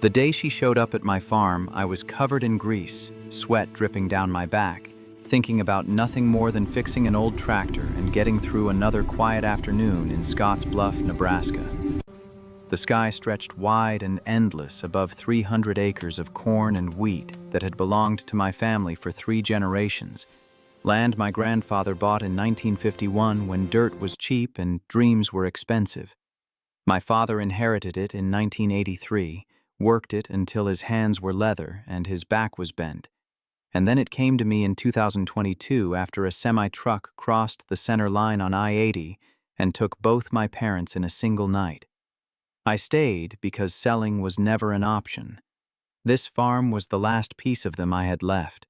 The day she showed up at my farm, I was covered in grease, sweat dripping down my back, thinking about nothing more than fixing an old tractor and getting through another quiet afternoon in Scotts Bluff, Nebraska. The sky stretched wide and endless above 300 acres of corn and wheat that had belonged to my family for 3 generations, land my grandfather bought in 1951 when dirt was cheap and dreams were expensive. My father inherited it in 1983, worked it until his hands were leather and his back was bent. And then it came to me in 2022 after a semi-truck crossed the center line on I-80 and took both my parents in a single night. I stayed because selling was never an option. This farm was the last piece of them I had left,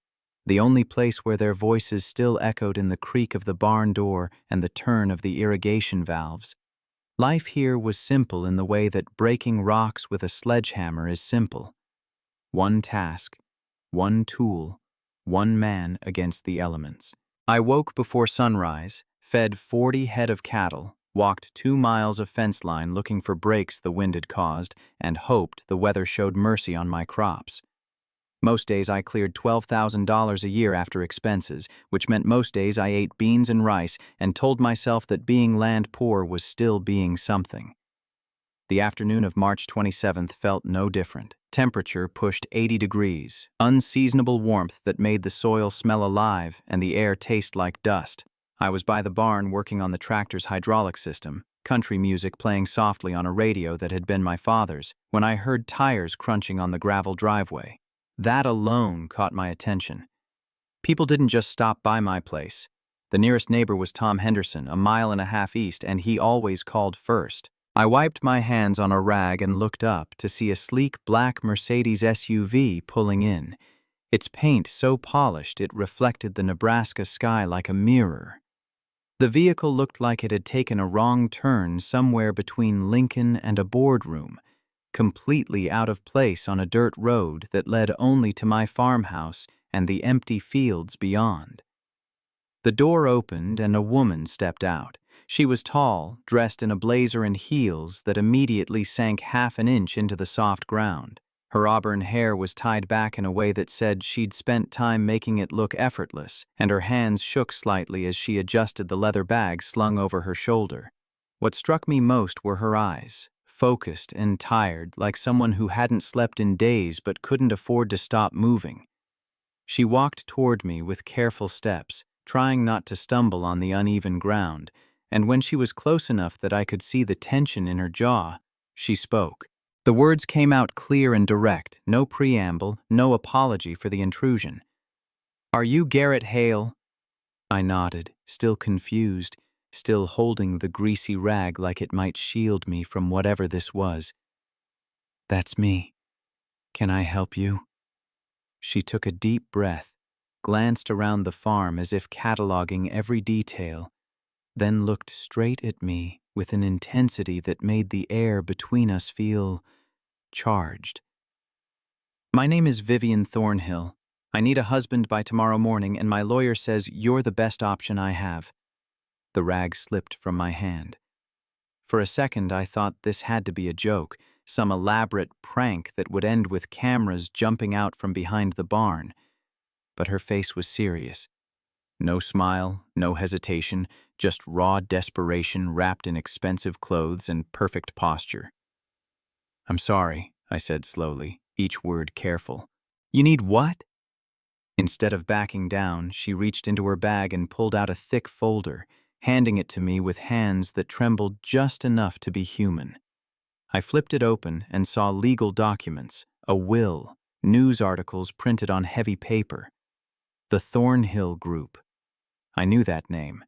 the only place where their voices still echoed in the creak of the barn door and the turn of the irrigation valves. Life here was simple in the way that breaking rocks with a sledgehammer is simple. One task, one tool, one man against the elements. I woke before sunrise, fed 40 head of cattle, walked 2 miles of fence line looking for breaks the wind had caused, and hoped the weather showed mercy on my crops. Most days I cleared $12,000 a year after expenses, which meant most days I ate beans and rice and told myself that being land poor was still being something. The afternoon of March 27th felt no different. Temperature pushed 80 degrees, unseasonable warmth that made the soil smell alive and the air taste like dust. I was by the barn working on the tractor's hydraulic system, country music playing softly on a radio that had been my father's, when I heard tires crunching on the gravel driveway. That alone caught my attention. People didn't just stop by my place. The nearest neighbor was Tom Henderson, a mile and a half east, and he always called first. I wiped my hands on a rag and looked up to see a sleek black Mercedes SUV pulling in, its paint so polished it reflected the Nebraska sky like a mirror. The vehicle looked like it had taken a wrong turn somewhere between Lincoln and a boardroom, completely out of place on a dirt road that led only to my farmhouse and the empty fields beyond. The door opened and a woman stepped out. She was tall, dressed in a blazer and heels that immediately sank half an inch into the soft ground. Her auburn hair was tied back in a way that said she'd spent time making it look effortless, and her hands shook slightly as she adjusted the leather bag slung over her shoulder. What struck me most were her eyes, focused and tired, like someone who hadn't slept in days but couldn't afford to stop moving. She walked toward me with careful steps, trying not to stumble on the uneven ground, and when she was close enough that I could see the tension in her jaw, she spoke. The words came out clear and direct, no preamble, no apology for the intrusion. "Are you Garrett Hale?" I nodded, still confused, still holding the greasy rag like it might shield me from whatever this was. "That's me. Can I help you?" She took a deep breath, glanced around the farm as if cataloging every detail, then looked straight at me with an intensity that made the air between us feel charged. "My name is Vivian Thornhill. I need a husband by tomorrow morning, and my lawyer says you're the best option I have." The rag slipped from my hand. For a second, I thought this had to be a joke, some elaborate prank that would end with cameras jumping out from behind the barn. But her face was serious. No smile, no hesitation, just raw desperation wrapped in expensive clothes and perfect posture. "I'm sorry," I said slowly, each word careful. "You need what?" Instead of backing down, she reached into her bag and pulled out a thick folder, handing it to me with hands that trembled just enough to be human. I flipped it open and saw legal documents, a will, news articles printed on heavy paper. The Thornhill Group. I knew that name.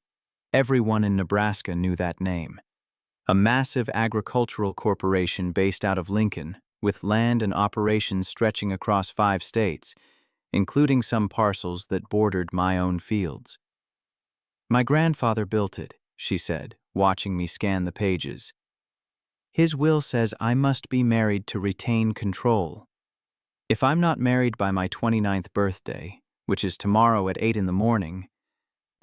Everyone in Nebraska knew that name. A massive agricultural corporation based out of Lincoln, with land and operations stretching across 5 states, including some parcels that bordered my own fields. "My grandfather built it," she said, watching me scan the pages. "His will says I must be married to retain control. If I'm not married by my 29th birthday, which is tomorrow at 8 in the morning,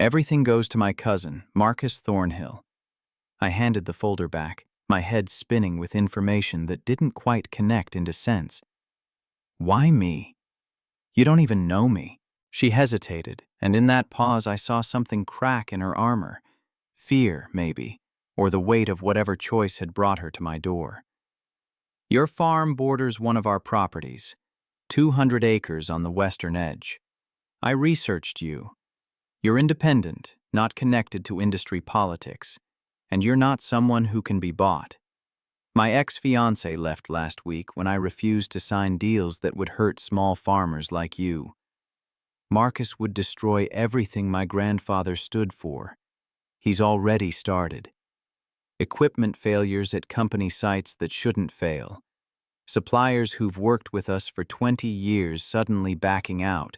everything goes to my cousin, Marcus Thornhill." I handed the folder back, my head spinning with information that didn't quite connect into sense. Why me? You don't even know me." She hesitated, and in that pause I saw something crack in her armor. Fear, maybe, or the weight of whatever choice had brought her to my door. "Your farm borders one of our properties, 200 acres on the western edge. I researched you. You're independent, not connected to industry politics, and you're not someone who can be bought. My ex-fiancé left last week when I refused to sign deals that would hurt small farmers like you. Marcus would destroy everything my grandfather stood for. He's already started. Equipment failures at company sites that shouldn't fail. Suppliers who've worked with us for 20 years suddenly backing out.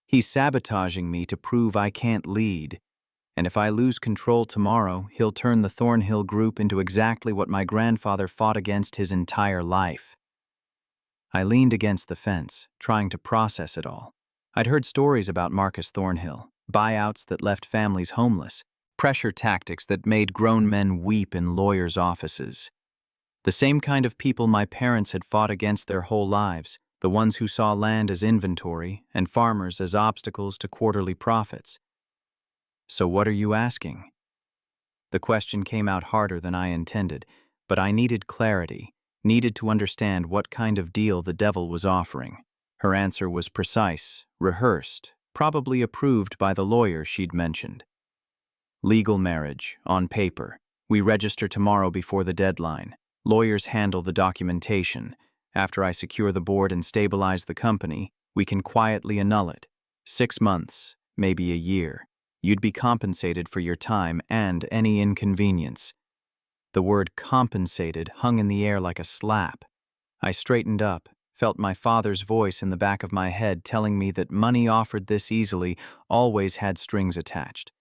He's sabotaging me to prove I can't lead. And if I lose control tomorrow, he'll turn the Thornhill Group into exactly what my grandfather fought against his entire life." I leaned against the fence, trying to process it all. I'd heard stories about Marcus Thornhill, buyouts that left families homeless, pressure tactics that made grown men weep in lawyers' offices. The same kind of people my parents had fought against their whole lives, the ones who saw land as inventory and farmers as obstacles to quarterly profits. "So what are you asking?" The question came out harder than I intended, but I needed clarity, needed to understand what kind of deal the devil was offering. Her answer was precise, rehearsed, probably approved by the lawyer she'd mentioned. "Legal marriage, on paper. We register tomorrow before the deadline. Lawyers handle the documentation. After I secure the board and stabilize the company, we can quietly annul it. 6 months, maybe a year. You'd be compensated for your time and any inconvenience." The word compensated hung in the air like a slap. I straightened up, felt my father's voice in the back of my head telling me that money offered this easily always had strings attached,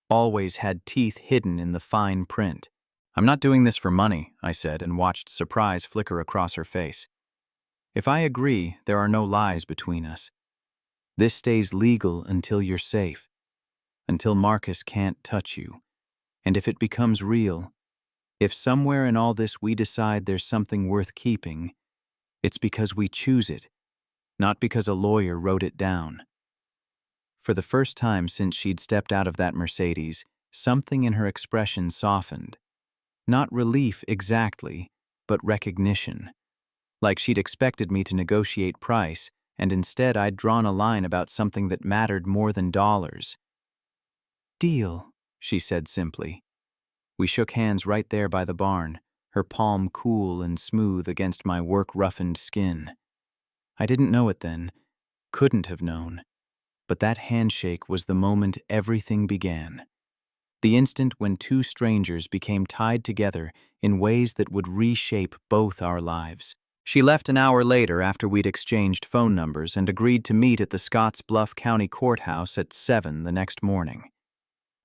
always had teeth hidden in the fine print. "I'm not doing this for money," I said, and watched surprise flicker across her face. "If I agree, there are no lies between us. This stays legal until you're safe, until Marcus can't touch you. And if it becomes real, if somewhere in all this we decide there's something worth keeping, it's because we choose it, not because a lawyer wrote it down." For the first time since she'd stepped out of that Mercedes, something in her expression softened. Not relief exactly, but recognition. Like she'd expected me to negotiate price, and instead I'd drawn a line about something that mattered more than dollars. "Deal," she said simply. We shook hands right there by the barn, her palm cool and smooth against my work-roughened skin. I didn't know it then, couldn't have known, but that handshake was the moment everything began. The instant when two strangers became tied together in ways that would reshape both our lives. She left an hour later after we'd exchanged phone numbers and agreed to meet at the Scottsbluff County Courthouse at 7 the next morning.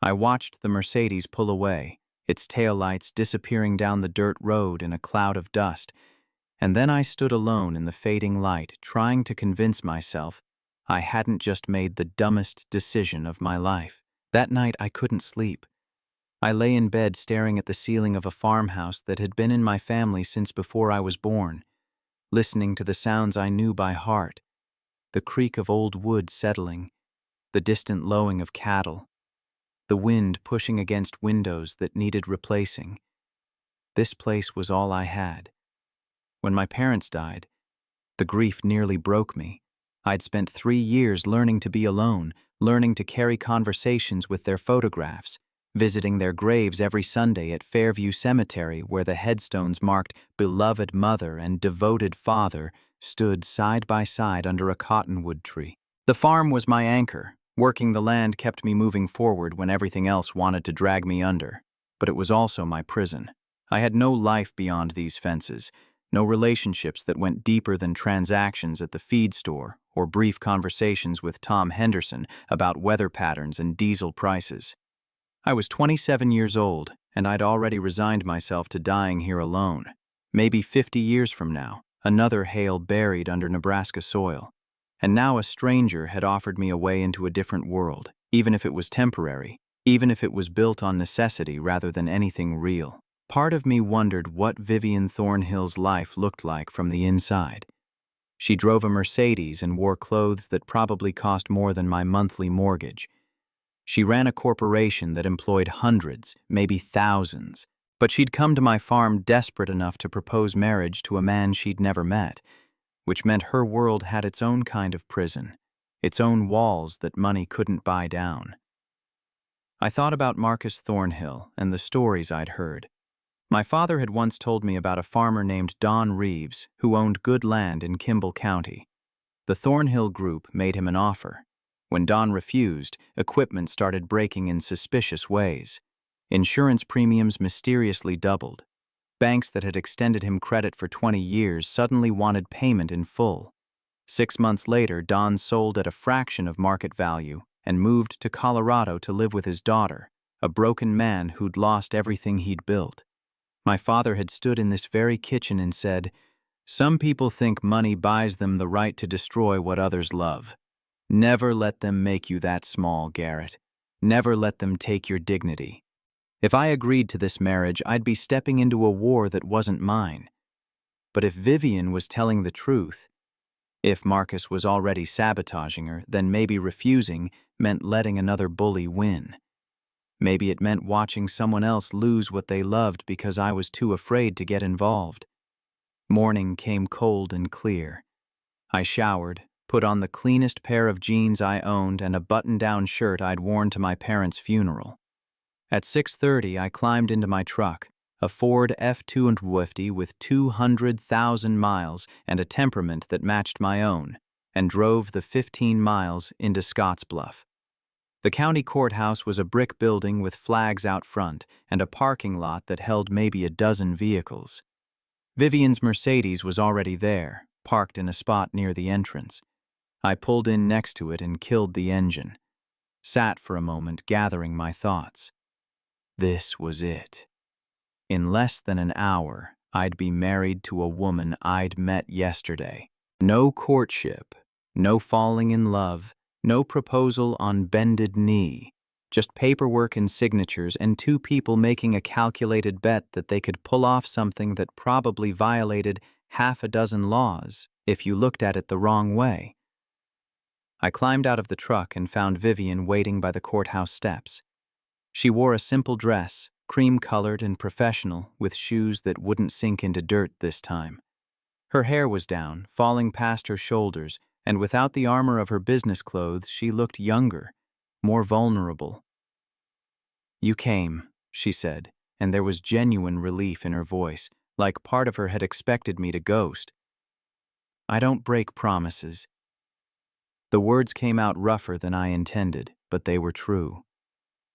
I watched the Mercedes pull away, its taillights disappearing down the dirt road in a cloud of dust, and then I stood alone in the fading light, trying to convince myself I hadn't just made the dumbest decision of my life. That night I couldn't sleep. I lay in bed staring at the ceiling of a farmhouse that had been in my family since before I was born, listening to the sounds I knew by heart, the creak of old wood settling, the distant lowing of cattle, the wind pushing against windows that needed replacing. This place was all I had. When my parents died, the grief nearly broke me. I'd spent 3 years learning to be alone, learning to carry conversations with their photographs, visiting their graves every Sunday at Fairview Cemetery where the headstones marked beloved mother and devoted father stood side by side under a cottonwood tree. The farm was my anchor. Working the land kept me moving forward when everything else wanted to drag me under. But it was also my prison. I had no life beyond these fences, no relationships that went deeper than transactions at the feed store or brief conversations with Tom Henderson about weather patterns and diesel prices. I was 27 years old, and I'd already resigned myself to dying here alone. Maybe 50 years from now, another Hale buried under Nebraska soil. And now a stranger had offered me a way into a different world, even if it was temporary, even if it was built on necessity rather than anything real. Part of me wondered what Vivian Thornhill's life looked like from the inside. She drove a Mercedes and wore clothes that probably cost more than my monthly mortgage. She ran a corporation that employed hundreds, maybe thousands. But she'd come to my farm desperate enough to propose marriage to a man she'd never met, which meant her world had its own kind of prison, its own walls that money couldn't buy down. I thought about Marcus Thornhill and the stories I'd heard. My father had once told me about a farmer named Don Reeves who owned good land in Kimball County. The Thornhill Group made him an offer. When Don refused, equipment started breaking in suspicious ways. Insurance premiums mysteriously doubled. Banks that had extended him credit for 20 years suddenly wanted payment in full. 6 months later, Don sold at a fraction of market value and moved to Colorado to live with his daughter, a broken man who'd lost everything he'd built. My father had stood in this very kitchen and said, "Some people think money buys them the right to destroy what others love. Never let them make you that small, Garrett. Never let them take your dignity." If I agreed to this marriage, I'd be stepping into a war that wasn't mine. But if Vivian was telling the truth, if Marcus was already sabotaging her, then maybe refusing meant letting another bully win. Maybe it meant watching someone else lose what they loved because I was too afraid to get involved. Morning came cold and clear. I showered, put on the cleanest pair of jeans I owned and a button-down shirt I'd worn to my parents' funeral. At 6:30, I climbed into my truck, a Ford F-250 with 200,000 miles and a temperament that matched my own, and drove the 15 miles into Scottsbluff. The county courthouse was a brick building with flags out front and a parking lot that held maybe a dozen vehicles. Vivian's Mercedes was already there, parked in a spot near the entrance. I pulled in next to it and killed the engine. Sat for a moment, gathering my thoughts. This was it. In less than an hour, I'd be married to a woman I'd met yesterday. No courtship, no falling in love, no proposal on bended knee, just paperwork and signatures and two people making a calculated bet that they could pull off something that probably violated half a dozen laws if you looked at it the wrong way. I climbed out of the truck and found Vivian waiting by the courthouse steps. She wore a simple dress, cream-colored and professional, with shoes that wouldn't sink into dirt this time. Her hair was down, falling past her shoulders, and without the armor of her business clothes, she looked younger, more vulnerable. "You came," she said, and there was genuine relief in her voice, like part of her had expected me to ghost. "I don't break promises." The words came out rougher than I intended, but they were true.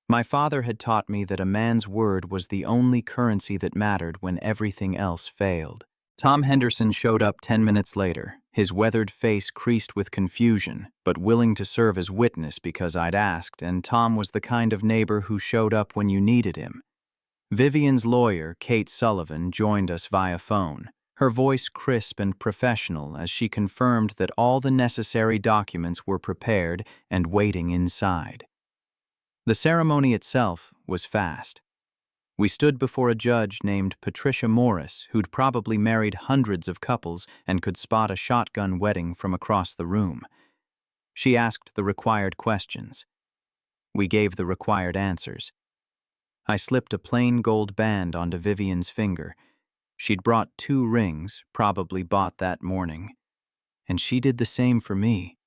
My father had taught me that a man's word was the only currency that mattered when everything else failed. Tom Henderson showed up 10 minutes later, his weathered face creased with confusion, but willing to serve as witness because I'd asked, and Tom was the kind of neighbor who showed up when you needed him. Vivian's lawyer, Kate Sullivan, joined us via phone, her voice crisp and professional as she confirmed that all the necessary documents were prepared and waiting inside. The ceremony itself was fast. We stood before a judge named Patricia Morris, who'd probably married hundreds of couples and could spot a shotgun wedding from across the room. She asked the required questions. We gave the required answers. I slipped a plain gold band onto Vivian's finger. She'd brought 2 rings, probably bought that morning. And she did the same for me.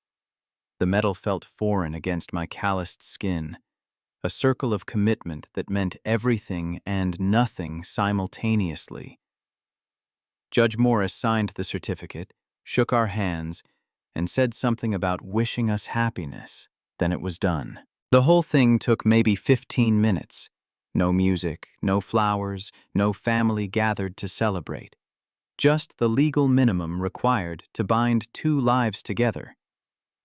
The metal felt foreign against my calloused skin. A circle of commitment that meant everything and nothing simultaneously. Judge Morris signed the certificate, shook our hands, and said something about wishing us happiness. Then it was done. The whole thing took maybe 15 minutes. No music, no flowers, no family gathered to celebrate. Just the legal minimum required to bind 2 lives together.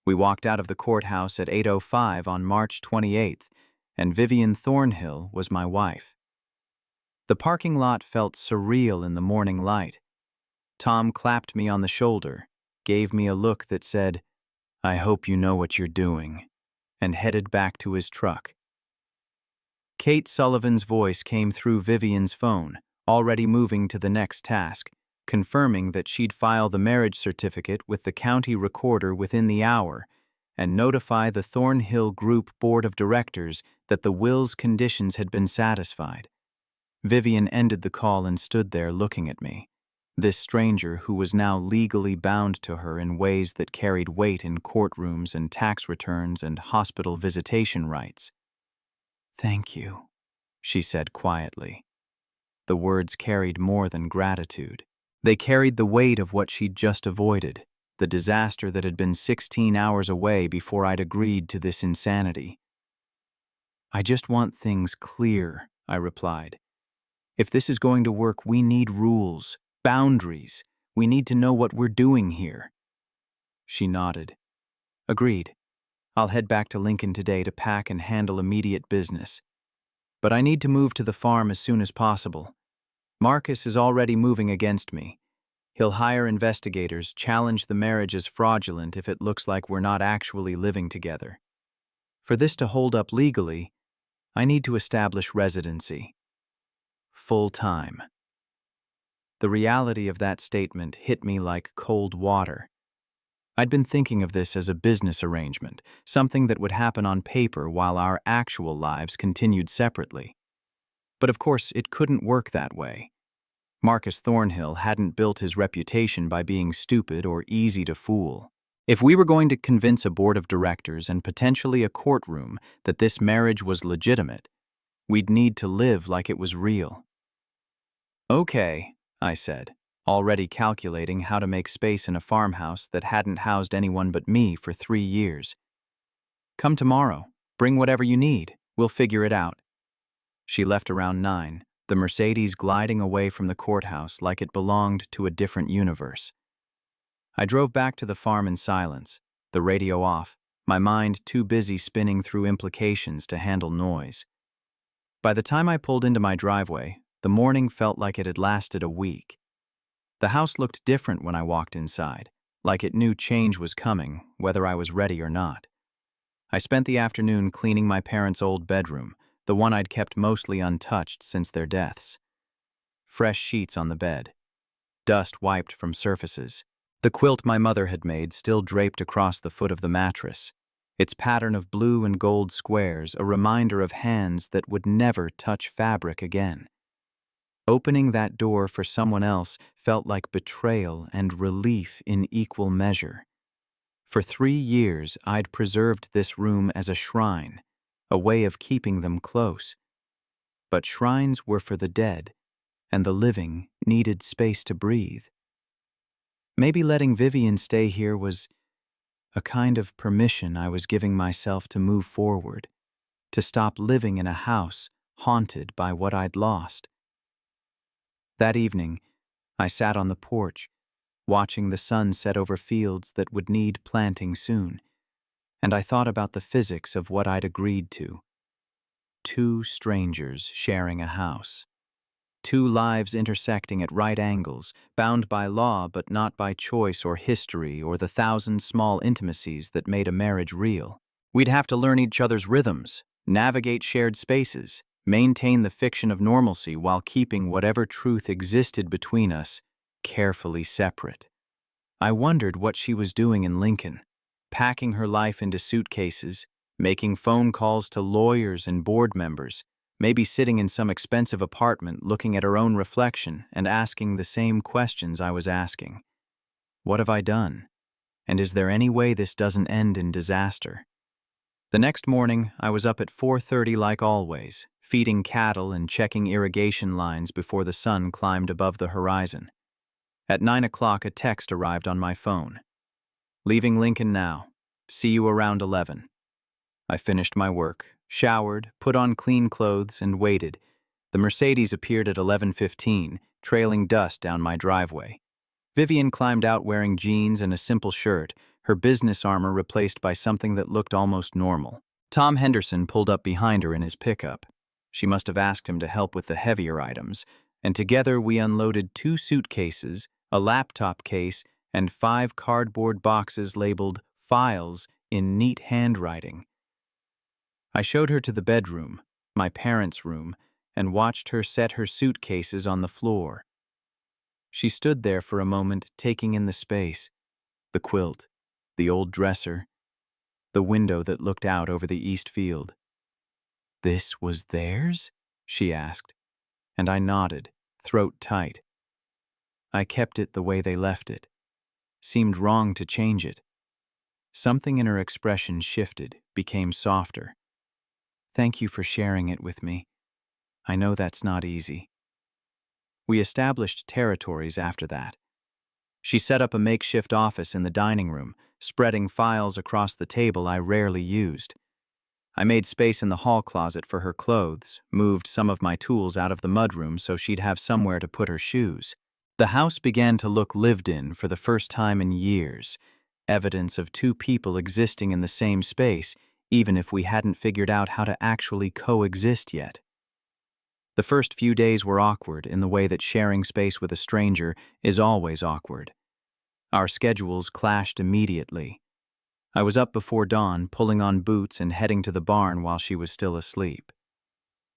We walked out of the courthouse at 8:05 on March 28th, and Vivian Thornhill was my wife. The parking lot felt surreal in the morning light. Tom clapped me on the shoulder, gave me a look that said, "I hope you know what you're doing," and headed back to his truck. Kate Sullivan's voice came through Vivian's phone, already moving to the next task. confirming that she'd file the marriage certificate with the county recorder within the hour and notify the Thornhill Group Board of Directors that the will's conditions had been satisfied. Vivian ended the call and stood there looking at me, this stranger who was now legally bound to her in ways that carried weight in courtrooms and tax returns and hospital visitation rights. "Thank you," she said quietly. The words carried more than gratitude. They carried the weight of what she'd just avoided, the disaster that had been 16 hours away before I'd agreed to this insanity. "I just want things clear," I replied. "If this is going to work, we need rules, boundaries. We need to know what we're doing here." She nodded. "Agreed. I'll head back to Lincoln today to pack and handle immediate business. But I need to move to the farm as soon as possible. Marcus is already moving against me. He'll hire investigators, challenge the marriage as fraudulent if it looks like we're not actually living together. For this to hold up legally, I need to establish residency. Full-time." The reality of that statement hit me like cold water. I'd been thinking of this as a business arrangement, something that would happen on paper while our actual lives continued separately. But of course, it couldn't work that way. Marcus Thornhill hadn't built his reputation by being stupid or easy to fool. If we were going to convince a board of directors and potentially a courtroom that this marriage was legitimate, we'd need to live like it was real. "Okay," I said, already calculating how to make space in a farmhouse that hadn't housed anyone but me for 3 years. "Come tomorrow. Bring whatever you need. We'll figure it out." She left around 9, the Mercedes gliding away from the courthouse like it belonged to a different universe. I drove back to the farm in silence, the radio off, my mind too busy spinning through implications to handle noise. By the time I pulled into my driveway, the morning felt like it had lasted a week. The house looked different when I walked inside, like it knew change was coming, whether I was ready or not. I spent the afternoon cleaning my parents' old bedroom, the one I'd kept mostly untouched since their deaths. Fresh sheets on the bed, dust wiped from surfaces, the quilt my mother had made still draped across the foot of the mattress, its pattern of blue and gold squares a reminder of hands that would never touch fabric again. Opening that door for someone else felt like betrayal and relief in equal measure. For 3 years, I'd preserved this room as a shrine, a way of keeping them close. But shrines were for the dead, and the living needed space to breathe. Maybe letting Vivian stay here was a kind of permission I was giving myself to move forward, to stop living in a house haunted by what I'd lost. That evening, I sat on the porch, watching the sun set over fields that would need planting soon, and I thought about the physics of what I'd agreed to. 2 strangers sharing a house. 2 lives intersecting at right angles, bound by law but not by choice or history or the 1,000 small intimacies that made a marriage real. We'd have to learn each other's rhythms, navigate shared spaces, maintain the fiction of normalcy while keeping whatever truth existed between us carefully separate. I wondered what she was doing in Lincoln, packing her life into suitcases, making phone calls to lawyers and board members, maybe sitting in some expensive apartment looking at her own reflection and asking the same questions I was asking. What have I done? And is there any way this doesn't end in disaster? The next morning, I was up at 4:30 like always, feeding cattle and checking irrigation lines before the sun climbed above the horizon. At 9 o'clock, a text arrived on my phone. "Leaving Lincoln now. See you around 11. I finished my work, showered, put on clean clothes, and waited. The Mercedes appeared at 11:15, trailing dust down my driveway. Vivian climbed out wearing jeans and a simple shirt, her business armor replaced by something that looked almost normal. Tom Henderson pulled up behind her in his pickup. She must have asked him to help with the heavier items, and together we unloaded 2 suitcases, a laptop case, and 5 cardboard boxes labeled "Files" in neat handwriting. I showed her to the bedroom, my parents' room, and watched her set her suitcases on the floor. She stood there for a moment, taking in the space, the quilt, the old dresser, the window that looked out over the east field. "This was theirs?" she asked, and I nodded, throat tight. I kept it the way they left it. Seemed wrong to change it. Something in her expression shifted, became softer. "Thank you for sharing it with me. I know that's not easy." We established territories after that. She set up a makeshift office in the dining room, spreading files across the table I rarely used. I made space in the hall closet for her clothes, moved some of my tools out of the mudroom so she'd have somewhere to put her shoes. The house began to look lived in for the first time in years, evidence of two people existing in the same space, even if we hadn't figured out how to actually coexist yet. The first few days were awkward in the way that sharing space with a stranger is always awkward. Our schedules clashed immediately. I was up before dawn, pulling on boots and heading to the barn while she was still asleep.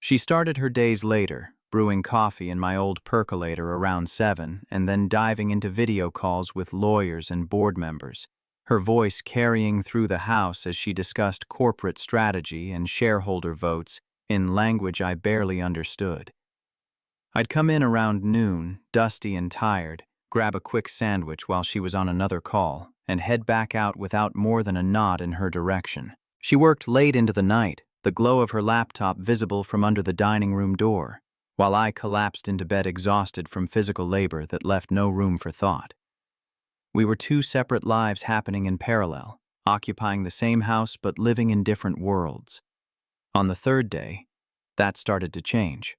She started her days later, brewing coffee in my old percolator around 7, and then diving into video calls with lawyers and board members, her voice carrying through the house as she discussed corporate strategy and shareholder votes in language I barely understood. I'd come in around noon, dusty and tired, grab a quick sandwich while she was on another call, and head back out without more than a nod in her direction. She worked late into the night, the glow of her laptop visible from under the dining room door, while I collapsed into bed exhausted from physical labor that left no room for thought. We were two separate lives happening in parallel, occupying the same house but living in different worlds. On the third day, that started to change.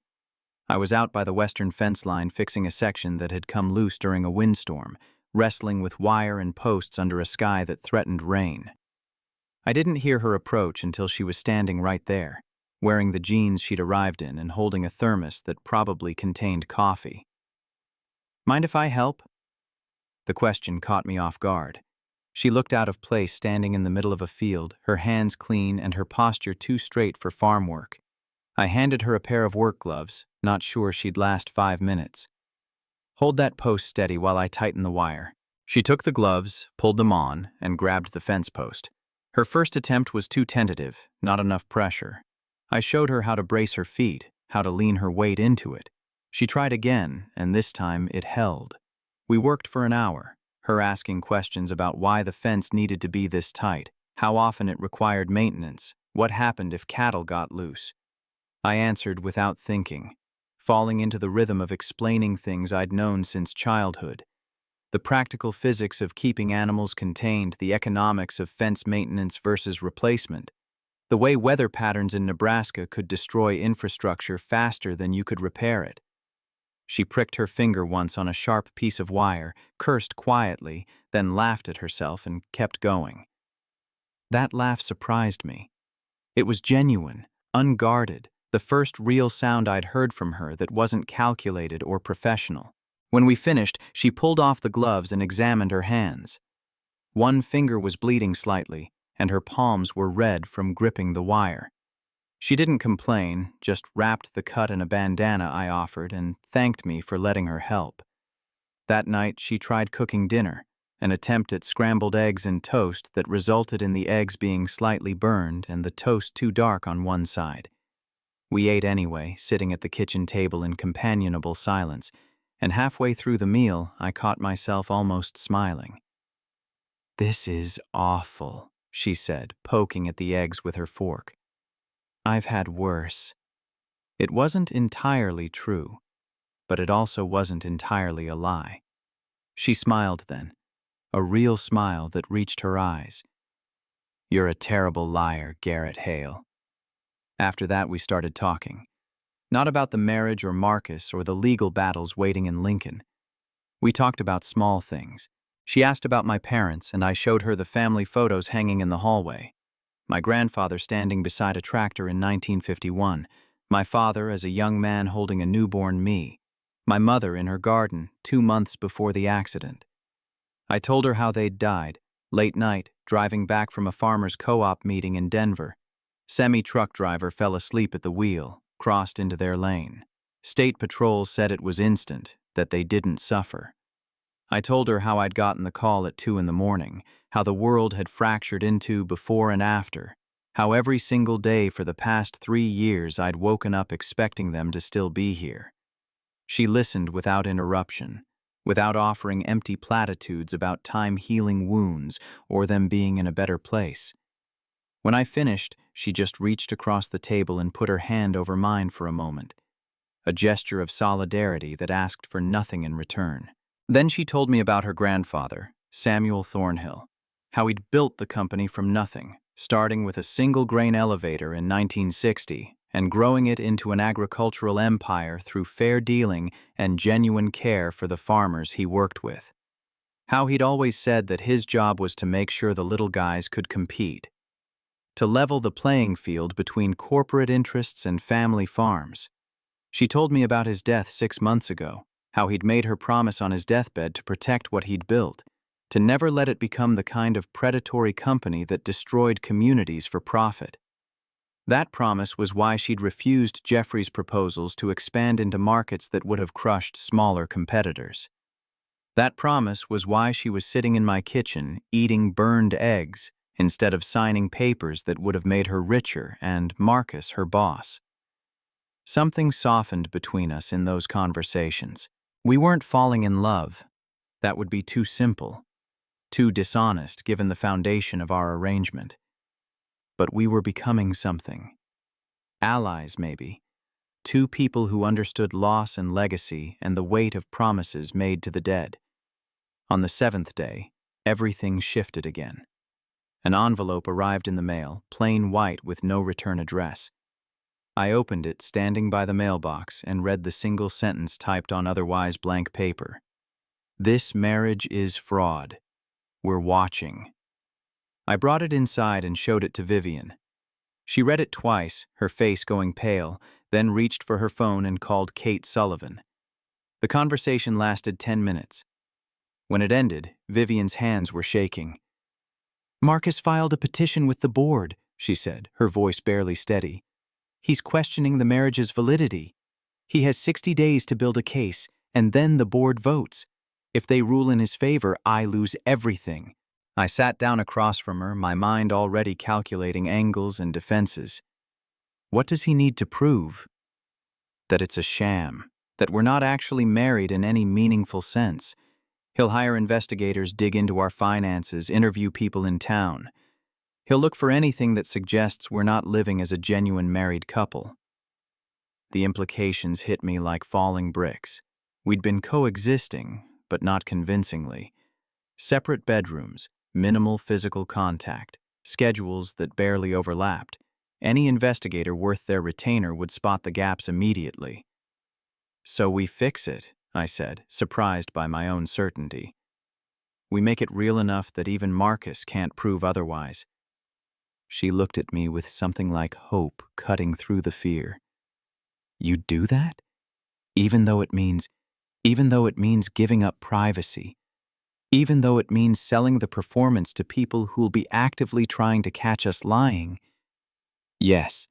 I was out by the western fence line fixing a section that had come loose during a windstorm, wrestling with wire and posts under a sky that threatened rain. I didn't hear her approach until she was standing right there, wearing the jeans she'd arrived in and holding a thermos that probably contained coffee. "Mind if I help?" The question caught me off guard. She looked out of place standing in the middle of a field, her hands clean and her posture too straight for farm work. I handed her a pair of work gloves, not sure she'd last 5 minutes. "Hold that post steady while I tighten the wire." She took the gloves, pulled them on, and grabbed the fence post. Her first attempt was too tentative, not enough pressure. I showed her how to brace her feet, how to lean her weight into it. She tried again, and this time it held. We worked for an hour, her asking questions about why the fence needed to be this tight, how often it required maintenance, what happened if cattle got loose. I answered without thinking, falling into the rhythm of explaining things I'd known since childhood. The practical physics of keeping animals contained, the economics of fence maintenance versus replacement, the way weather patterns in Nebraska could destroy infrastructure faster than you could repair it. She pricked her finger once on a sharp piece of wire, cursed quietly, then laughed at herself and kept going. That laugh surprised me. It was genuine, unguarded, the first real sound I'd heard from her that wasn't calculated or professional. When we finished, she pulled off the gloves and examined her hands. One finger was bleeding slightly, and her palms were red from gripping the wire. She didn't complain, just wrapped the cut in a bandana I offered and thanked me for letting her help. That night, she tried cooking dinner, an attempt at scrambled eggs and toast that resulted in the eggs being slightly burned and the toast too dark on one side. We ate anyway, sitting at the kitchen table in companionable silence, and halfway through the meal, I caught myself almost smiling. "This is awful," she said, poking at the eggs with her fork. "I've had worse." It wasn't entirely true, but it also wasn't entirely a lie. She smiled then, a real smile that reached her eyes. "You're a terrible liar, Garrett Hale." After that, we started talking. Not about the marriage or Marcus or the legal battles waiting in Lincoln. We talked about small things. She asked about my parents, and I showed her the family photos hanging in the hallway. My grandfather standing beside a tractor in 1951, my father as a young man holding a newborn me, my mother in her garden 2 months before the accident. I told her how they'd died, late night, driving back from a farmers' co-op meeting in Denver. Semi-truck driver fell asleep at the wheel, crossed into their lane. State Patrol said it was instant, that they didn't suffer. I told her how I'd gotten the call at 2 in the morning, how the world had fractured into before and after, how every single day for the past 3 years I'd woken up expecting them to still be here. She listened without interruption, without offering empty platitudes about time healing wounds or them being in a better place. When I finished, she just reached across the table and put her hand over mine for a moment, a gesture of solidarity that asked for nothing in return. Then she told me about her grandfather, Samuel Thornhill, how he'd built the company from nothing, starting with a single-grain elevator in 1960 and growing it into an agricultural empire through fair dealing and genuine care for the farmers he worked with. How he'd always said that his job was to make sure the little guys could compete, to level the playing field between corporate interests and family farms. She told me about his death 6 months ago, how he'd made her promise on his deathbed to protect what he'd built, to never let it become the kind of predatory company that destroyed communities for profit. That promise was why she'd refused Jeffrey's proposals to expand into markets that would have crushed smaller competitors. That promise was why she was sitting in my kitchen eating burned eggs instead of signing papers that would have made her richer and Marcus her boss. Something softened between us in those conversations. We weren't falling in love. That would be too simple, too dishonest given the foundation of our arrangement. But we were becoming something. Allies, maybe. Two people who understood loss and legacy and the weight of promises made to the dead. On the 7th day, everything shifted again. An envelope arrived in the mail, plain white with no return address. I opened it standing by the mailbox and read the single sentence typed on otherwise blank paper. "This marriage is fraud. We're watching." I brought it inside and showed it to Vivian. She read it twice, her face going pale, then reached for her phone and called Kate Sullivan. The conversation lasted 10 minutes. When it ended, Vivian's hands were shaking. "Marcus filed a petition with the board," she said, her voice barely steady. "He's questioning the marriage's validity. He has 60 days to build a case, and then the board votes. If they rule in his favor, I lose everything." I sat down across from her, my mind already calculating angles and defenses. What does he need to prove? That it's a sham, that we're not actually married in any meaningful sense. He'll hire investigators, dig into our finances, interview people in town. He'll look for anything that suggests we're not living as a genuine married couple. The implications hit me like falling bricks. We'd been coexisting, but not convincingly. Separate bedrooms, minimal physical contact, schedules that barely overlapped. Any investigator worth their retainer would spot the gaps immediately. "So we fix it," I said, surprised by my own certainty. "We make it real enough that even Marcus can't prove otherwise." She looked at me with something like hope cutting through the fear. "You do that? Even though it means giving up privacy, even though it means selling the performance to people who'll be actively trying to catch us lying?" "Yes."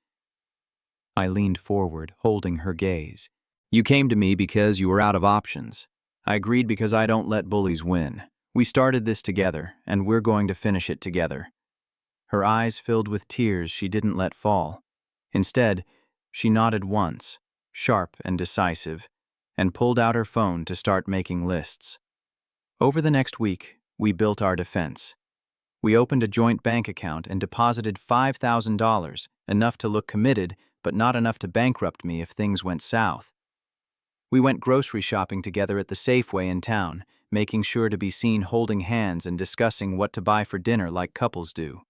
I leaned forward, holding her gaze. "You came to me because you were out of options. I agreed because I don't let bullies win. We started this together, and we're going to finish it together." Her eyes filled with tears she didn't let fall. Instead, she nodded once, sharp and decisive, and pulled out her phone to start making lists. Over the next week, we built our defense. We opened a joint bank account and deposited $5,000, enough to look committed, but not enough to bankrupt me if things went south. We went grocery shopping together at the Safeway in town, making sure to be seen holding hands and discussing what to buy for dinner like couples do.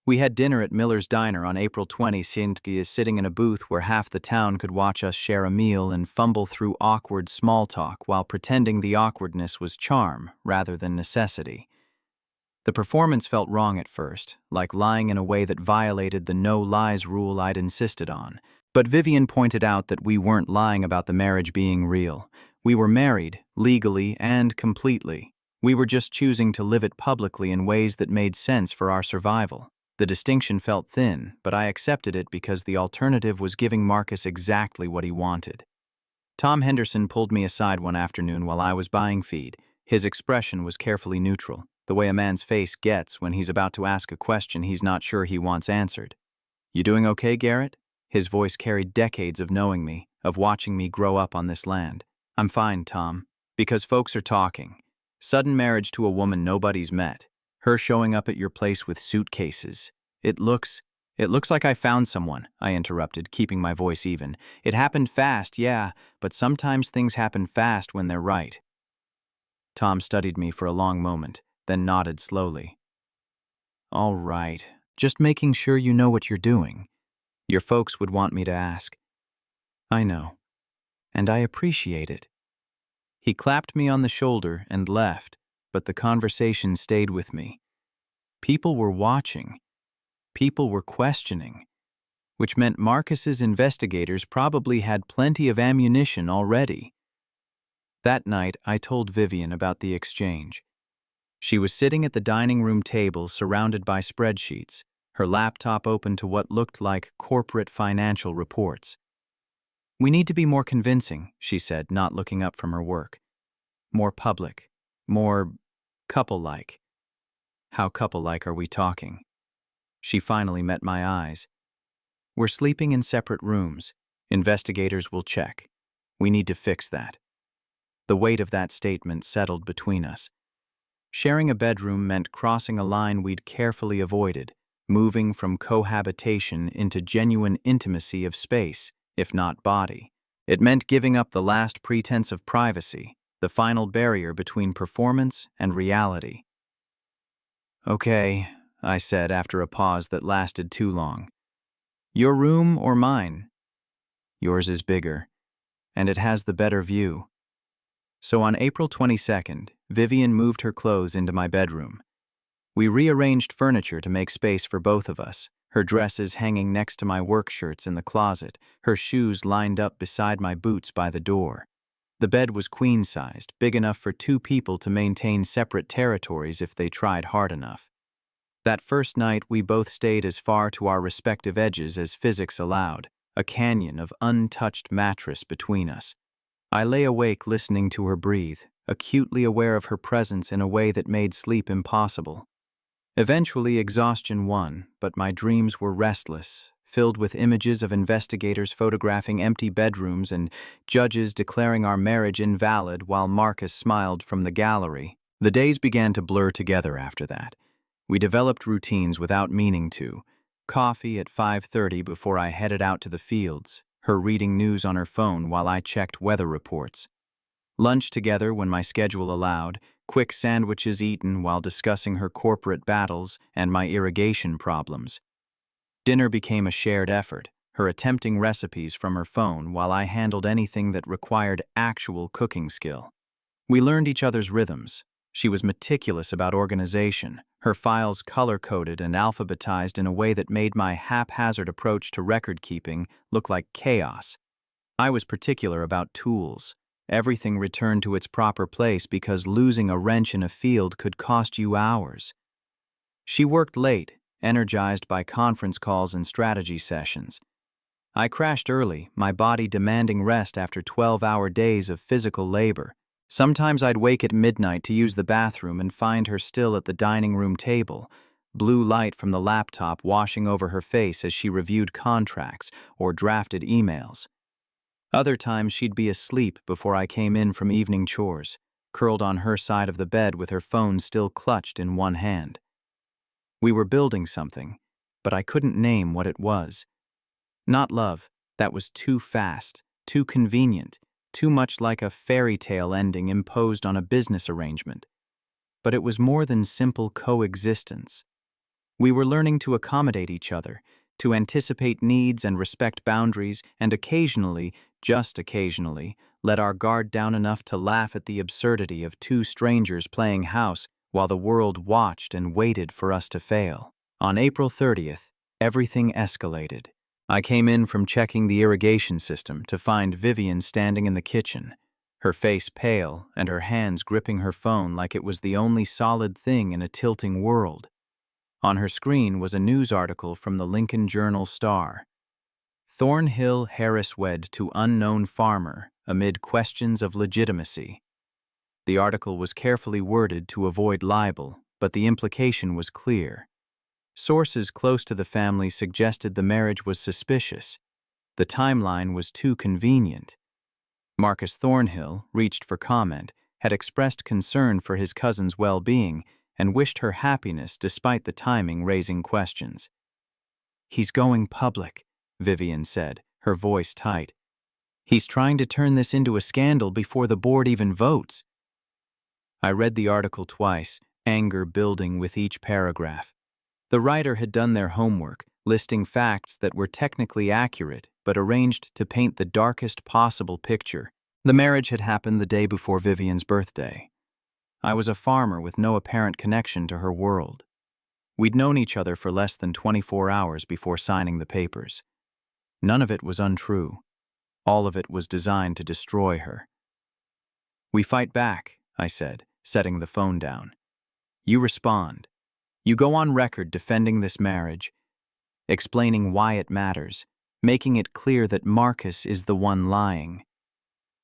We had dinner at Miller's Diner on April 20th, sitting in a booth where half the town could watch us share a meal and fumble through awkward small talk while pretending the awkwardness was charm rather than necessity. The performance felt wrong at first, like lying in a way that violated the no lies rule I'd insisted on. But Vivian pointed out that we weren't lying about the marriage being real. We were married, legally and completely. We were just choosing to live it publicly in ways that made sense for our survival. The distinction felt thin, but I accepted it because the alternative was giving Marcus exactly what he wanted. Tom Henderson pulled me aside one afternoon while I was buying feed. His expression was carefully neutral, the way a man's face gets when he's about to ask a question he's not sure he wants answered. "You doing okay, Garrett?" His voice carried decades of knowing me, of watching me grow up on this land. "I'm fine, Tom. Because folks are talking. Sudden marriage to a woman nobody's met. Her showing up at your place with suitcases. It looks like I found someone," I interrupted, keeping my voice even. "It happened fast, yeah, but sometimes things happen fast when they're right." Tom studied me for a long moment, then nodded slowly. "All right. Just making sure you know what you're doing. Your folks would want me to ask." "I know. And I appreciate it." He clapped me on the shoulder and left, but the conversation stayed with me. People were watching. People were questioning, which meant Marcus's investigators probably had plenty of ammunition already. That night, I told Vivian about the exchange. She was sitting at the dining room table surrounded by spreadsheets, her laptop open to what looked like corporate financial reports. "We need to be more convincing," she said, not looking up from her work. "More public. More couple-like." "How couple-like are we talking?" She finally met my eyes. "We're sleeping in separate rooms. Investigators will check. We need to fix that." The weight of that statement settled between us. Sharing a bedroom meant crossing a line we'd carefully avoided, moving from cohabitation into genuine intimacy of space, if not body. It meant giving up the last pretense of privacy, the final barrier between performance and reality. "Okay," I said after a pause that lasted too long. "Your room or mine?" "Yours is bigger, and it has the better view." So on April 22nd, Vivian moved her clothes into my bedroom. We rearranged furniture to make space for both of us, her dresses hanging next to my work shirts in the closet, her shoes lined up beside my boots by the door. The bed was queen-sized, big enough for two people to maintain separate territories if they tried hard enough. That first night, we both stayed as far to our respective edges as physics allowed, a canyon of untouched mattress between us. I lay awake listening to her breathe, acutely aware of her presence in a way that made sleep impossible. Eventually, exhaustion won, but my dreams were restless, filled with images of investigators photographing empty bedrooms and judges declaring our marriage invalid while Marcus smiled from the gallery. The days began to blur together after that. We developed routines without meaning to. Coffee at 5:30 before I headed out to the fields, her reading news on her phone while I checked weather reports. Lunch together when my schedule allowed, quick sandwiches eaten while discussing her corporate battles and my irrigation problems. Dinner became a shared effort, her attempting recipes from her phone while I handled anything that required actual cooking skill. We learned each other's rhythms. She was meticulous about organization, her files color-coded and alphabetized in a way that made my haphazard approach to record-keeping look like chaos. I was particular about tools. Everything returned to its proper place because losing a wrench in a field could cost you hours. She worked late, energized by conference calls and strategy sessions. I crashed early, my body demanding rest after 12-hour days of physical labor. Sometimes I'd wake at midnight to use the bathroom and find her still at the dining room table, blue light from the laptop washing over her face as she reviewed contracts or drafted emails. Other times she'd be asleep before I came in from evening chores, curled on her side of the bed with her phone still clutched in one hand. We were building something, but I couldn't name what it was. Not love, that was too fast, too convenient, too much like a fairy tale ending imposed on a business arrangement. But it was more than simple coexistence. We were learning to accommodate each other, to anticipate needs and respect boundaries, and occasionally, just occasionally, let our guard down enough to laugh at the absurdity of two strangers playing house while the world watched and waited for us to fail. On April 30th, everything escalated. I came in from checking the irrigation system to find Vivian standing in the kitchen, her face pale and her hands gripping her phone like it was the only solid thing in a tilting world. On her screen was a news article from the Lincoln Journal-Star. Thornhill Harris wed to unknown farmer, amid questions of legitimacy. The article was carefully worded to avoid libel, but the implication was clear. Sources close to the family suggested the marriage was suspicious. The timeline was too convenient. Marcus Thornhill, reached for comment, had expressed concern for his cousin's well-being and wished her happiness despite the timing raising questions. "He's going public," Vivian said, her voice tight. "He's trying to turn this into a scandal before the board even votes." I read the article twice, anger building with each paragraph. The writer had done their homework, listing facts that were technically accurate but arranged to paint the darkest possible picture. The marriage had happened the day before Vivian's birthday. I was a farmer with no apparent connection to her world. We'd known each other for less than 24 hours before signing the papers. None of it was untrue. All of it was designed to destroy her. "We fight back," I said, setting the phone down. "You respond. You go on record defending this marriage, explaining why it matters, making it clear that Marcus is the one lying."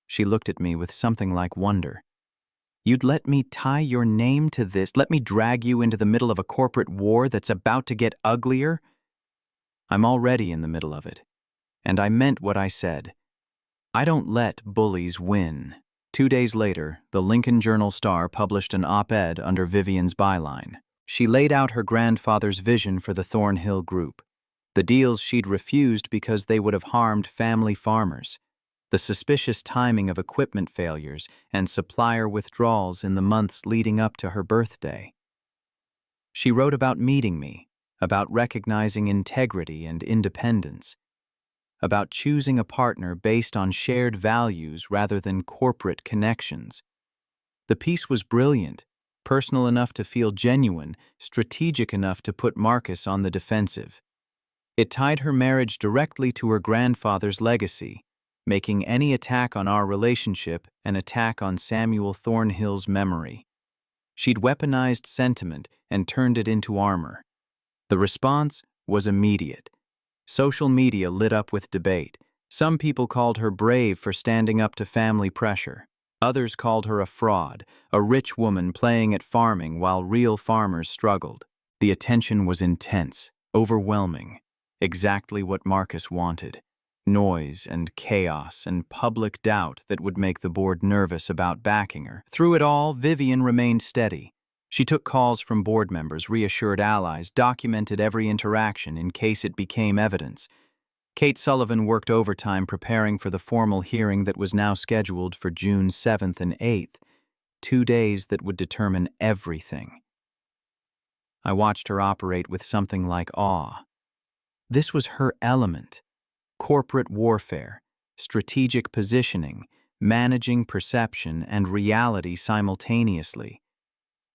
She looked at me with something like wonder. "You'd let me tie your name to this? Let me drag you into the middle of a corporate war that's about to get uglier?" "I'm already in the middle of it. And I meant what I said. I don't let bullies win." 2 days later, the Lincoln Journal-Star published an op-ed under Vivian's byline. She laid out her grandfather's vision for the Thornhill Group, the deals she'd refused because they would have harmed family farmers, the suspicious timing of equipment failures and supplier withdrawals in the months leading up to her birthday. She wrote about meeting me, about recognizing integrity and independence, about choosing a partner based on shared values rather than corporate connections. The piece was brilliant, personal enough to feel genuine, strategic enough to put Marcus on the defensive. It tied her marriage directly to her grandfather's legacy, making any attack on our relationship an attack on Samuel Thornhill's memory. She'd weaponized sentiment and turned it into armor. The response was immediate. Social media lit up with debate. Some people called her brave for standing up to family pressure. Others called her a fraud, a rich woman playing at farming while real farmers struggled. The attention was intense, overwhelming, exactly what Marcus wanted. Noise and chaos and public doubt that would make the board nervous about backing her. Through it all, Vivian remained steady. She took calls from board members, reassured allies, documented every interaction in case it became evidence. Kate Sullivan worked overtime preparing for the formal hearing that was now scheduled for June 7th and 8th, 2 days that would determine everything. I watched her operate with something like awe. This was her element: corporate warfare, strategic positioning, managing perception and reality simultaneously.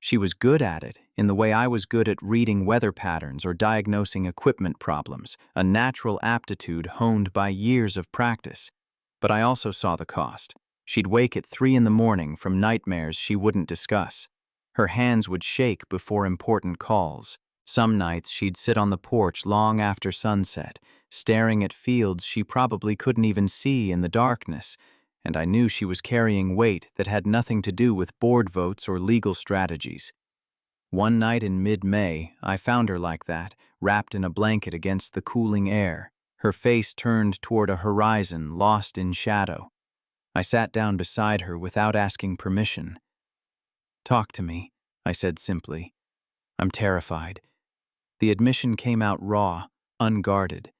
She was good at it in the way I was good at reading weather patterns or diagnosing equipment problems, a natural aptitude honed by years of practice. But I also saw the cost. She'd wake at 3 in the morning from nightmares she wouldn't discuss. Her hands would shake before important calls. Some nights she'd sit on the porch long after sunset, staring at fields she probably couldn't even see in the darkness, and I knew she was carrying weight that had nothing to do with board votes or legal strategies. One night in mid-May, I found her like that, wrapped in a blanket against the cooling air, her face turned toward a horizon lost in shadow. I sat down beside her without asking permission. "Talk to me," I said simply. "I'm terrified." The admission came out raw, unguarded.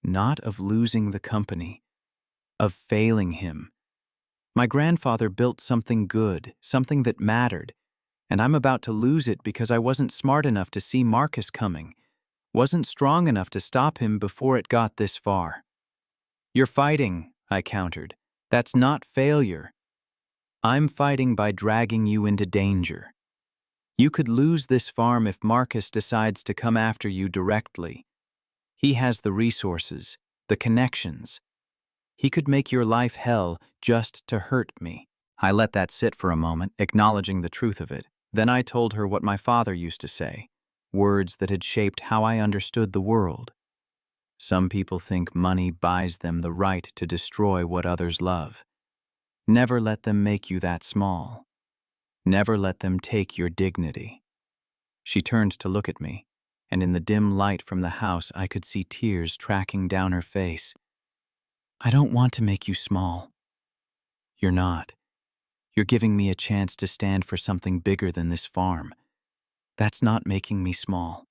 Not of losing the company, of failing him. My grandfather built something good, something that mattered, and I'm about to lose it because I wasn't smart enough to see Marcus coming, wasn't strong enough to stop him before it got this far. "You're fighting," I countered. "That's not failure. I'm fighting by dragging you into danger. You could lose this farm if Marcus decides to come after you directly. He has the resources, the connections. He could make your life hell just to hurt me." I let that sit for a moment, acknowledging the truth of it. Then I told her what my father used to say, words that had shaped how I understood the world. Some people think money buys them the right to destroy what others love. Never let them make you that small. Never let them take your dignity." She turned to look at me, and in the dim light from the house I could see tears tracking down her face. "I don't want to make you small." "You're not. You're giving me a chance to stand for something bigger than this farm. That's not making me small.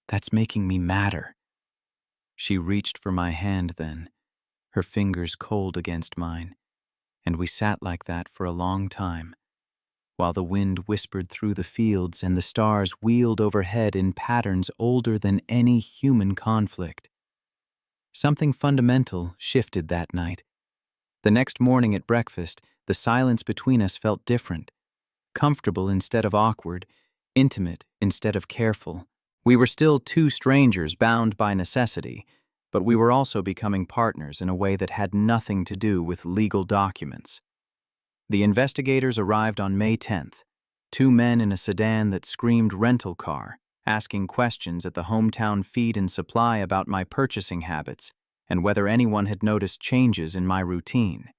That's making me matter." She reached for my hand then, her fingers cold against mine, and we sat like that for a long time, while the wind whispered through the fields and the stars wheeled overhead in patterns older than any human conflict. Something fundamental shifted that night. The next morning at breakfast, the silence between us felt different, comfortable instead of awkward, intimate instead of careful. We were still two strangers bound by necessity, but we were also becoming partners in a way that had nothing to do with legal documents. The investigators arrived on May 10th, two men in a sedan that screamed rental car, asking questions at the hometown feed and supply about my purchasing habits and whether anyone had noticed changes in my routine.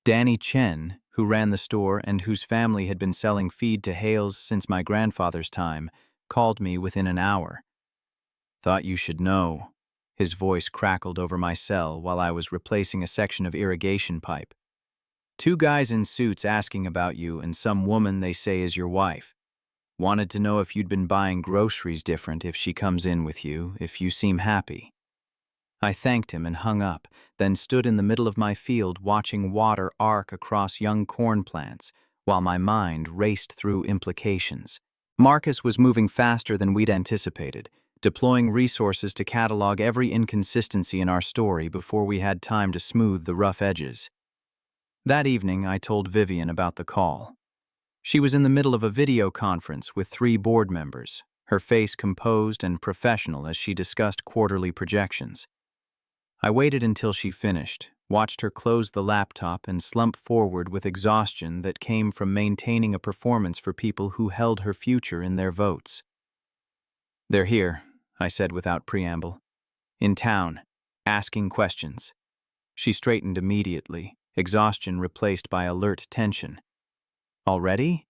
Danny Chen, who ran the store and whose family had been selling feed to Hales since my grandfather's time, called me within an hour. "Thought you should know." His voice crackled over my cell while I was replacing a section of irrigation pipe. "Two guys in suits asking about you and some woman they say is your wife. Wanted to know if you'd been buying groceries different if she comes in with you, if you seem happy." I thanked him and hung up, then stood in the middle of my field watching water arc across young corn plants, while my mind raced through implications. Marcus was moving faster than we'd anticipated, deploying resources to catalog every inconsistency in our story before we had time to smooth the rough edges. That evening, I told Vivian about the call. She was in the middle of a video conference with 3 board members, her face composed and professional as she discussed quarterly projections. I waited until she finished, watched her close the laptop and slump forward with exhaustion that came from maintaining a performance for people who held her future in their votes. "They're here," I said without preamble. "In town, asking questions." She straightened immediately, exhaustion replaced by alert tension. "Already?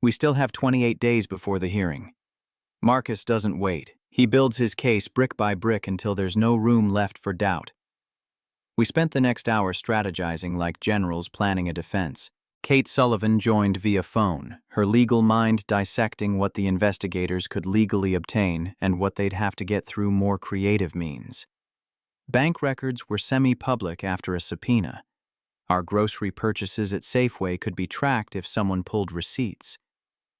We still have 28 days before the hearing." Marcus doesn't wait. He builds his case brick by brick until there's no room left for doubt. We spent the next hour strategizing like generals planning a defense. Kate Sullivan joined via phone, her legal mind dissecting what the investigators could legally obtain and what they'd have to get through more creative means. Bank records were semi-public after a subpoena. Our grocery purchases at Safeway could be tracked if someone pulled receipts.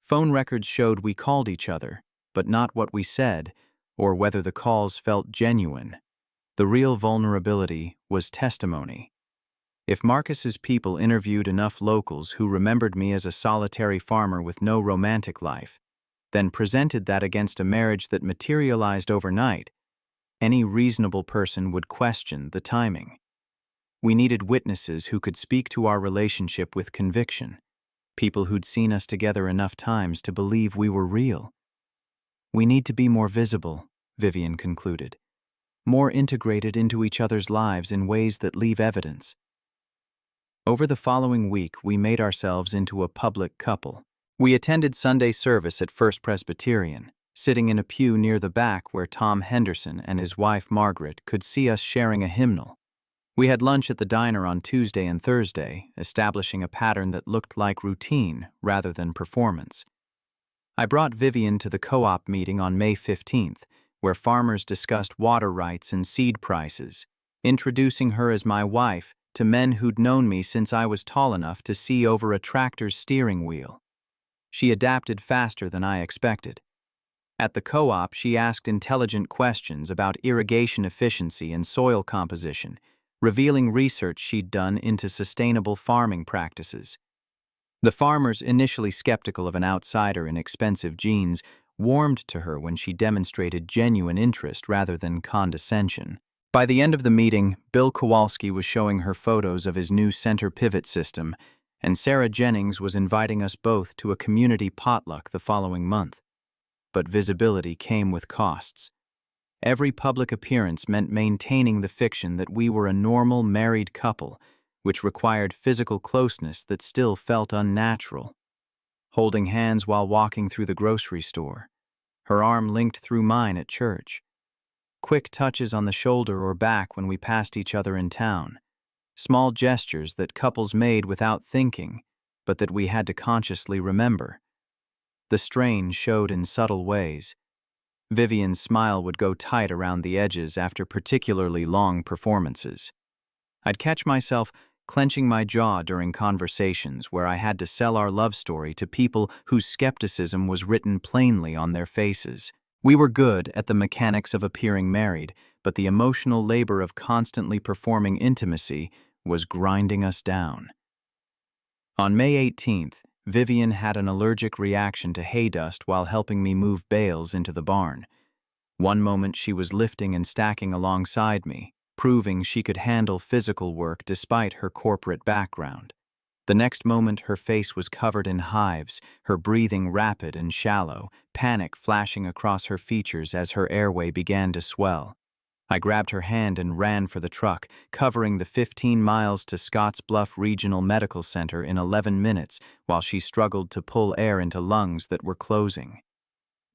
Phone records showed we called each other, but not what we said, or whether the calls felt genuine. The real vulnerability was testimony. If Marcus's people interviewed enough locals who remembered me as a solitary farmer with no romantic life, then presented that against a marriage that materialized overnight, any reasonable person would question the timing. We needed witnesses who could speak to our relationship with conviction, people who'd seen us together enough times to believe we were real. "We need to be more visible," Vivian concluded, "more integrated into each other's lives in ways that leave evidence." Over the following week, we made ourselves into a public couple. We attended Sunday service at First Presbyterian, sitting in a pew near the back where Tom Henderson and his wife Margaret could see us sharing a hymnal. We had lunch at the diner on Tuesday and Thursday, establishing a pattern that looked like routine rather than performance. I brought Vivian to the co-op meeting on May 15th, where farmers discussed water rights and seed prices, introducing her as my wife to men who'd known me since I was tall enough to see over a tractor's steering wheel. She adapted faster than I expected. At the co-op, she asked intelligent questions about irrigation efficiency and soil composition, revealing research she'd done into sustainable farming practices. The farmers, initially skeptical of an outsider in expensive jeans, warmed to her when she demonstrated genuine interest rather than condescension. By the end of the meeting, Bill Kowalski was showing her photos of his new center pivot system, and Sarah Jennings was inviting us both to a community potluck the following month. But visibility came with costs. Every public appearance meant maintaining the fiction that we were a normal married couple, which required physical closeness that still felt unnatural. Holding hands while walking through the grocery store, her arm linked through mine at church. Quick touches on the shoulder or back when we passed each other in town. Small gestures that couples made without thinking, but that we had to consciously remember. The strain showed in subtle ways. Vivian's smile would go tight around the edges after particularly long performances. I'd catch myself clenching my jaw during conversations where I had to sell our love story to people whose skepticism was written plainly on their faces. We were good at the mechanics of appearing married, but the emotional labor of constantly performing intimacy was grinding us down. On May 18th, Vivian had an allergic reaction to hay dust while helping me move bales into the barn. One moment she was lifting and stacking alongside me, proving she could handle physical work despite her corporate background. The next moment her face was covered in hives, her breathing rapid and shallow, panic flashing across her features as her airway began to swell. I grabbed her hand and ran for the truck, covering the 15 miles to Scottsbluff Regional Medical Center in 11 minutes while she struggled to pull air into lungs that were closing.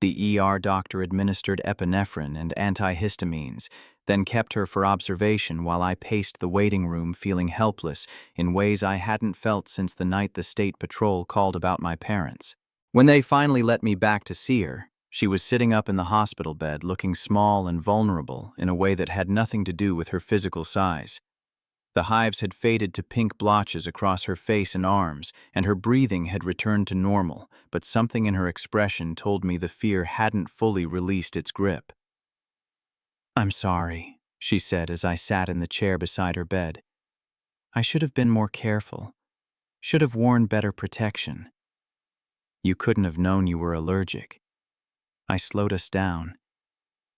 The ER doctor administered epinephrine and antihistamines, then kept her for observation while I paced the waiting room feeling helpless in ways I hadn't felt since the night the state patrol called about my parents. When they finally let me back to see her, she was sitting up in the hospital bed looking small and vulnerable in a way that had nothing to do with her physical size. The hives had faded to pink blotches across her face and arms, and her breathing had returned to normal, but something in her expression told me the fear hadn't fully released its grip. "I'm sorry," she said as I sat in the chair beside her bed. "I should have been more careful. Should have worn better protection." "You couldn't have known you were allergic." I slowed us down,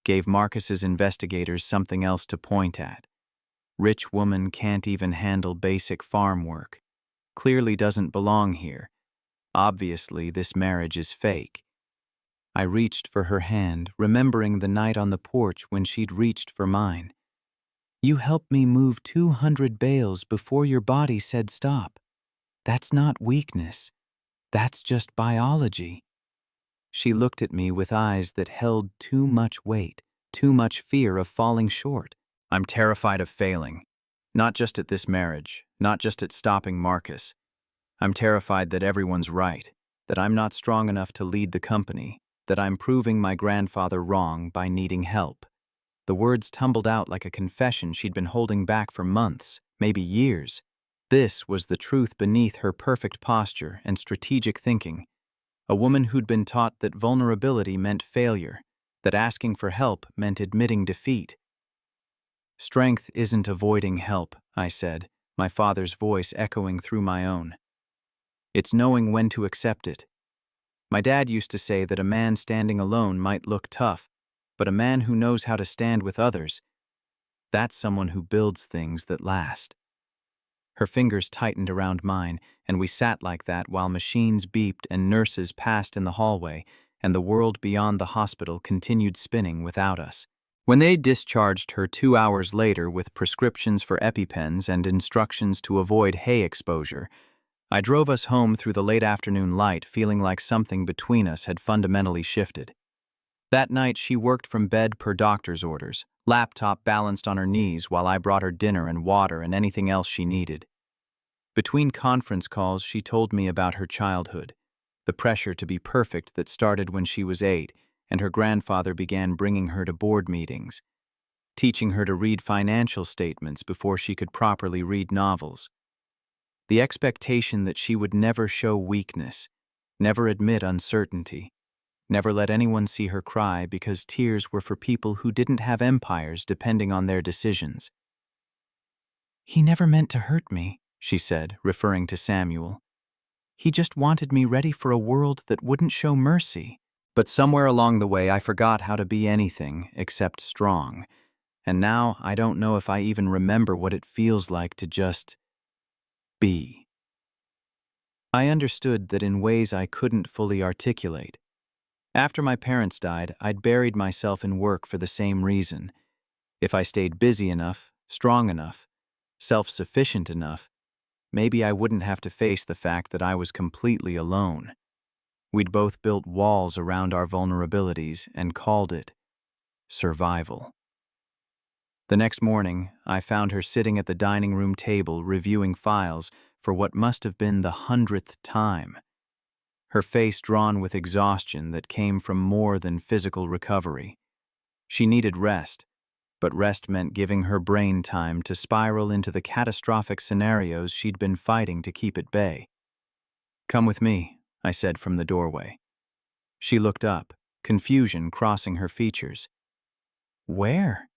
gave Marcus's investigators something else to point at. Rich woman can't even handle basic farm work. Clearly doesn't belong here. Obviously, this marriage is fake. I reached for her hand, remembering the night on the porch when she'd reached for mine. "You helped me move 200 bales before your body said stop. That's not weakness. That's just biology." She looked at me with eyes that held too much weight, too much fear of falling short. "I'm terrified of failing. Not just at this marriage, not just at stopping Marcus. I'm terrified that everyone's right, that I'm not strong enough to lead the company, that I'm proving my grandfather wrong by needing help." The words tumbled out like a confession she'd been holding back for months, maybe years. This was the truth beneath her perfect posture and strategic thinking. A woman who'd been taught that vulnerability meant failure, that asking for help meant admitting defeat. "Strength isn't avoiding help," I said, my father's voice echoing through my own. "It's knowing when to accept it. My dad used to say that a man standing alone might look tough, but a man who knows how to stand with others, that's someone who builds things that last." Her fingers tightened around mine, and we sat like that while machines beeped and nurses passed in the hallway, and the world beyond the hospital continued spinning without us. When they discharged her 2 hours later with prescriptions for EpiPens and instructions to avoid hay exposure, I drove us home through the late afternoon light feeling like something between us had fundamentally shifted. That night she worked from bed per doctor's orders, laptop balanced on her knees while I brought her dinner and water and anything else she needed. Between conference calls she told me about her childhood, the pressure to be perfect that started when she was 8, and her grandfather began bringing her to board meetings, teaching her to read financial statements before she could properly read novels. The expectation that she would never show weakness, never admit uncertainty, never let anyone see her cry because tears were for people who didn't have empires depending on their decisions. "He never meant to hurt me," she said, referring to Samuel. "He just wanted me ready for a world that wouldn't show mercy." But somewhere along the way I forgot how to be anything except strong, and now I don't know if I even remember what it feels like to just be. I understood that in ways I couldn't fully articulate. After my parents died, I'd buried myself in work for the same reason. If I stayed busy enough, strong enough, self-sufficient enough, maybe I wouldn't have to face the fact that I was completely alone. We'd both built walls around our vulnerabilities and called it survival. The next morning, I found her sitting at the dining room table reviewing files for what must have been the 100th time. Her face drawn with exhaustion that came from more than physical recovery. She needed rest, but rest meant giving her brain time to spiral into the catastrophic scenarios she'd been fighting to keep at bay. "Come with me," I said from the doorway. She looked up, confusion crossing her features. "Where?"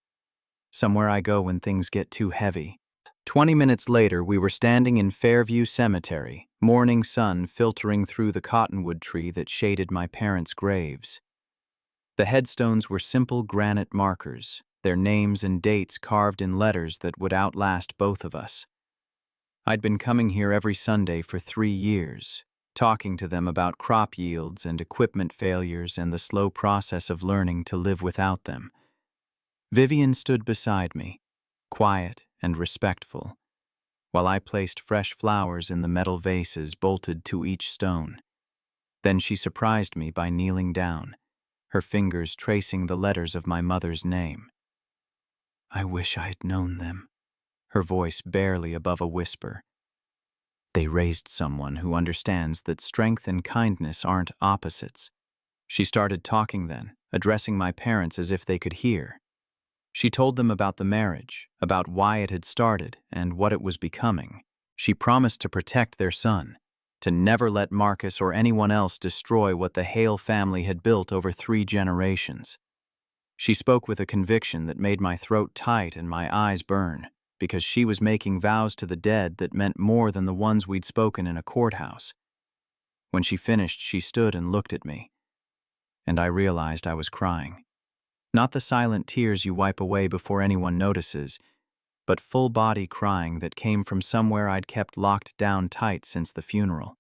"Somewhere I go when things get too heavy." 20 minutes later, we were standing in Fairview Cemetery, morning sun filtering through the cottonwood tree that shaded my parents' graves. The headstones were simple granite markers, their names and dates carved in letters that would outlast both of us. I'd been coming here every Sunday for 3 years, talking to them about crop yields and equipment failures and the slow process of learning to live without them. Vivian stood beside me, quiet and respectful, while I placed fresh flowers in the metal vases bolted to each stone. Then she surprised me by kneeling down, her fingers tracing the letters of my mother's name. "I wish I'd known them," her voice barely above a whisper. "They raised someone who understands that strength and kindness aren't opposites." She started talking then, addressing my parents as if they could hear. She told them about the marriage, about why it had started, and what it was becoming. She promised to protect their son, to never let Marcus or anyone else destroy what the Hale family had built over 3 generations. She spoke with a conviction that made my throat tight and my eyes burn, because she was making vows to the dead that meant more than the ones we'd spoken in a courthouse. When she finished, she stood and looked at me, and I realized I was crying. Not the silent tears you wipe away before anyone notices, but full-body crying that came from somewhere I'd kept locked down tight since the funeral.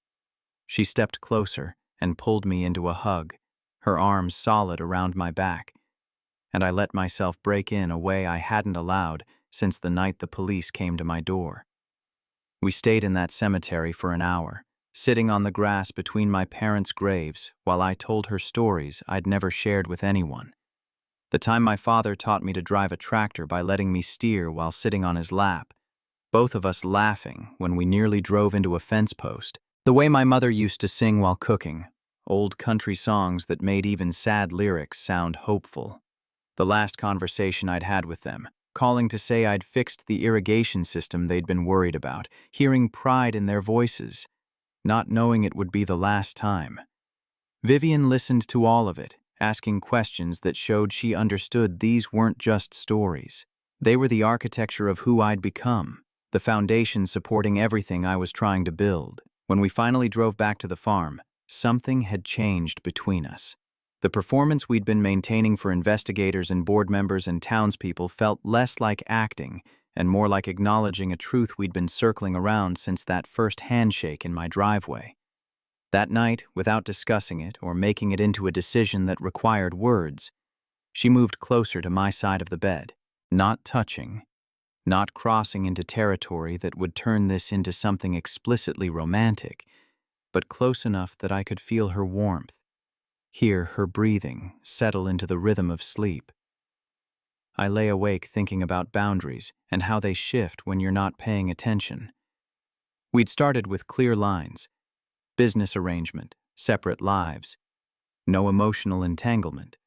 She stepped closer and pulled me into a hug, her arms solid around my back, and I let myself break in a way I hadn't allowed since the night the police came to my door. We stayed in that cemetery for an hour, sitting on the grass between my parents' graves while I told her stories I'd never shared with anyone. The time my father taught me to drive a tractor by letting me steer while sitting on his lap, both of us laughing when we nearly drove into a fence post. The way my mother used to sing while cooking, old country songs that made even sad lyrics sound hopeful. The last conversation I'd had with them, calling to say I'd fixed the irrigation system they'd been worried about, hearing pride in their voices, not knowing it would be the last time. Vivian listened to all of it, asking questions that showed she understood these weren't just stories. They were the architecture of who I'd become, the foundation supporting everything I was trying to build. When we finally drove back to the farm, something had changed between us. The performance we'd been maintaining for investigators and board members and townspeople felt less like acting and more like acknowledging a truth we'd been circling around since that first handshake in my driveway. That night, without discussing it or making it into a decision that required words, she moved closer to my side of the bed, not touching, not crossing into territory that would turn this into something explicitly romantic, but close enough that I could feel her warmth, hear her breathing settle into the rhythm of sleep. I lay awake thinking about boundaries and how they shift when you're not paying attention. We'd started with clear lines: business arrangement, separate lives, no emotional entanglement.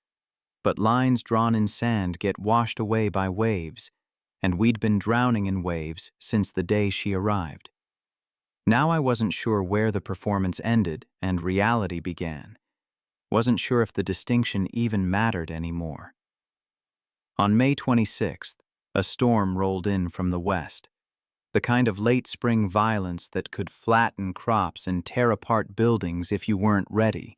But lines drawn in sand get washed away by waves, and we'd been drowning in waves since the day she arrived. Now I wasn't sure where the performance ended and reality began. Wasn't sure if the distinction even mattered anymore. On May 26th, a storm rolled in from the west. The kind of late spring violence that could flatten crops and tear apart buildings if you weren't ready.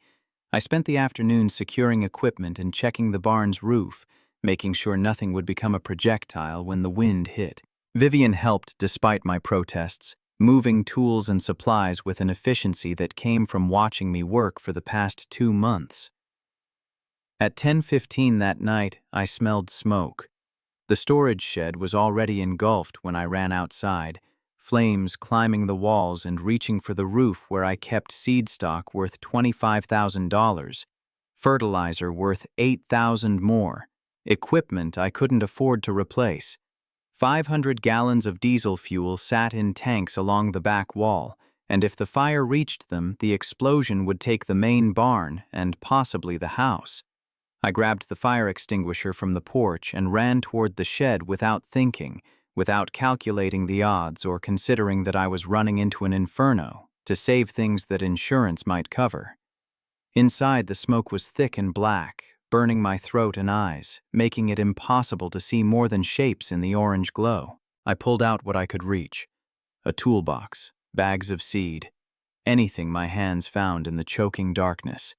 I spent the afternoon securing equipment and checking the barn's roof, making sure nothing would become a projectile when the wind hit. Vivian helped despite my protests, moving tools and supplies with an efficiency that came from watching me work for the past 2 months. At 10:15 that night, I smelled smoke. The storage shed was already engulfed when I ran outside, flames climbing the walls and reaching for the roof where I kept seed stock worth $25,000, fertilizer worth $8,000 more, equipment I couldn't afford to replace. 500 gallons of diesel fuel sat in tanks along the back wall, and if the fire reached them, the explosion would take the main barn and possibly the house. I grabbed the fire extinguisher from the porch and ran toward the shed without thinking, without calculating the odds or considering that I was running into an inferno to save things that insurance might cover. Inside, the smoke was thick and black, burning my throat and eyes, making it impossible to see more than shapes in the orange glow. I pulled out what I could reach: a toolbox, bags of seed, anything my hands found in the choking darkness.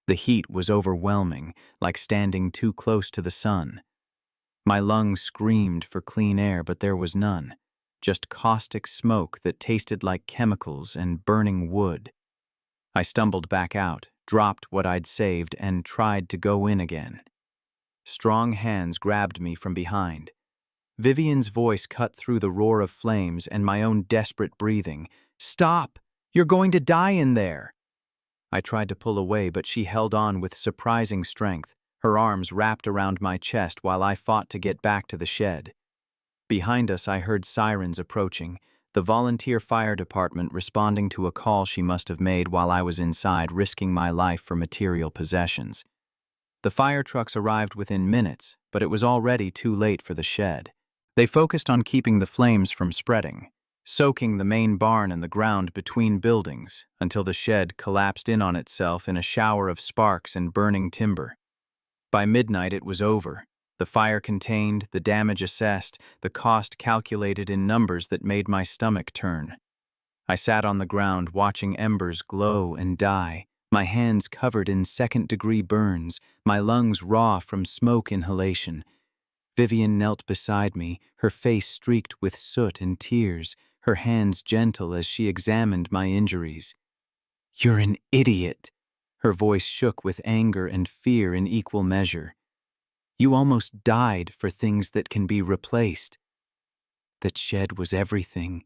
The heat was overwhelming, like standing too close to the sun. My lungs screamed for clean air, but there was none, just caustic smoke that tasted like chemicals and burning wood. I stumbled back out, dropped what I'd saved, and tried to go in again. Strong hands grabbed me from behind. Vivian's voice cut through the roar of flames and my own desperate breathing. "Stop! You're going to die in there!" I tried to pull away, but she held on with surprising strength, her arms wrapped around my chest while I fought to get back to the shed. Behind us, I heard sirens approaching, the volunteer fire department responding to a call she must have made while I was inside, risking my life for material possessions. The fire trucks arrived within minutes, but it was already too late for the shed. They focused on keeping the flames from spreading, soaking the main barn and the ground between buildings until the shed collapsed in on itself in a shower of sparks and burning timber. By midnight, it was over. The fire contained, the damage assessed, the cost calculated in numbers that made my stomach turn. I sat on the ground watching embers glow and die, my hands covered in second-degree burns, my lungs raw from smoke inhalation. Vivian knelt beside me, her face streaked with soot and tears, her hands gentle as she examined my injuries. "You're an idiot." Her voice shook with anger and fear in equal measure. "You almost died for things that can be replaced." That shed was everything: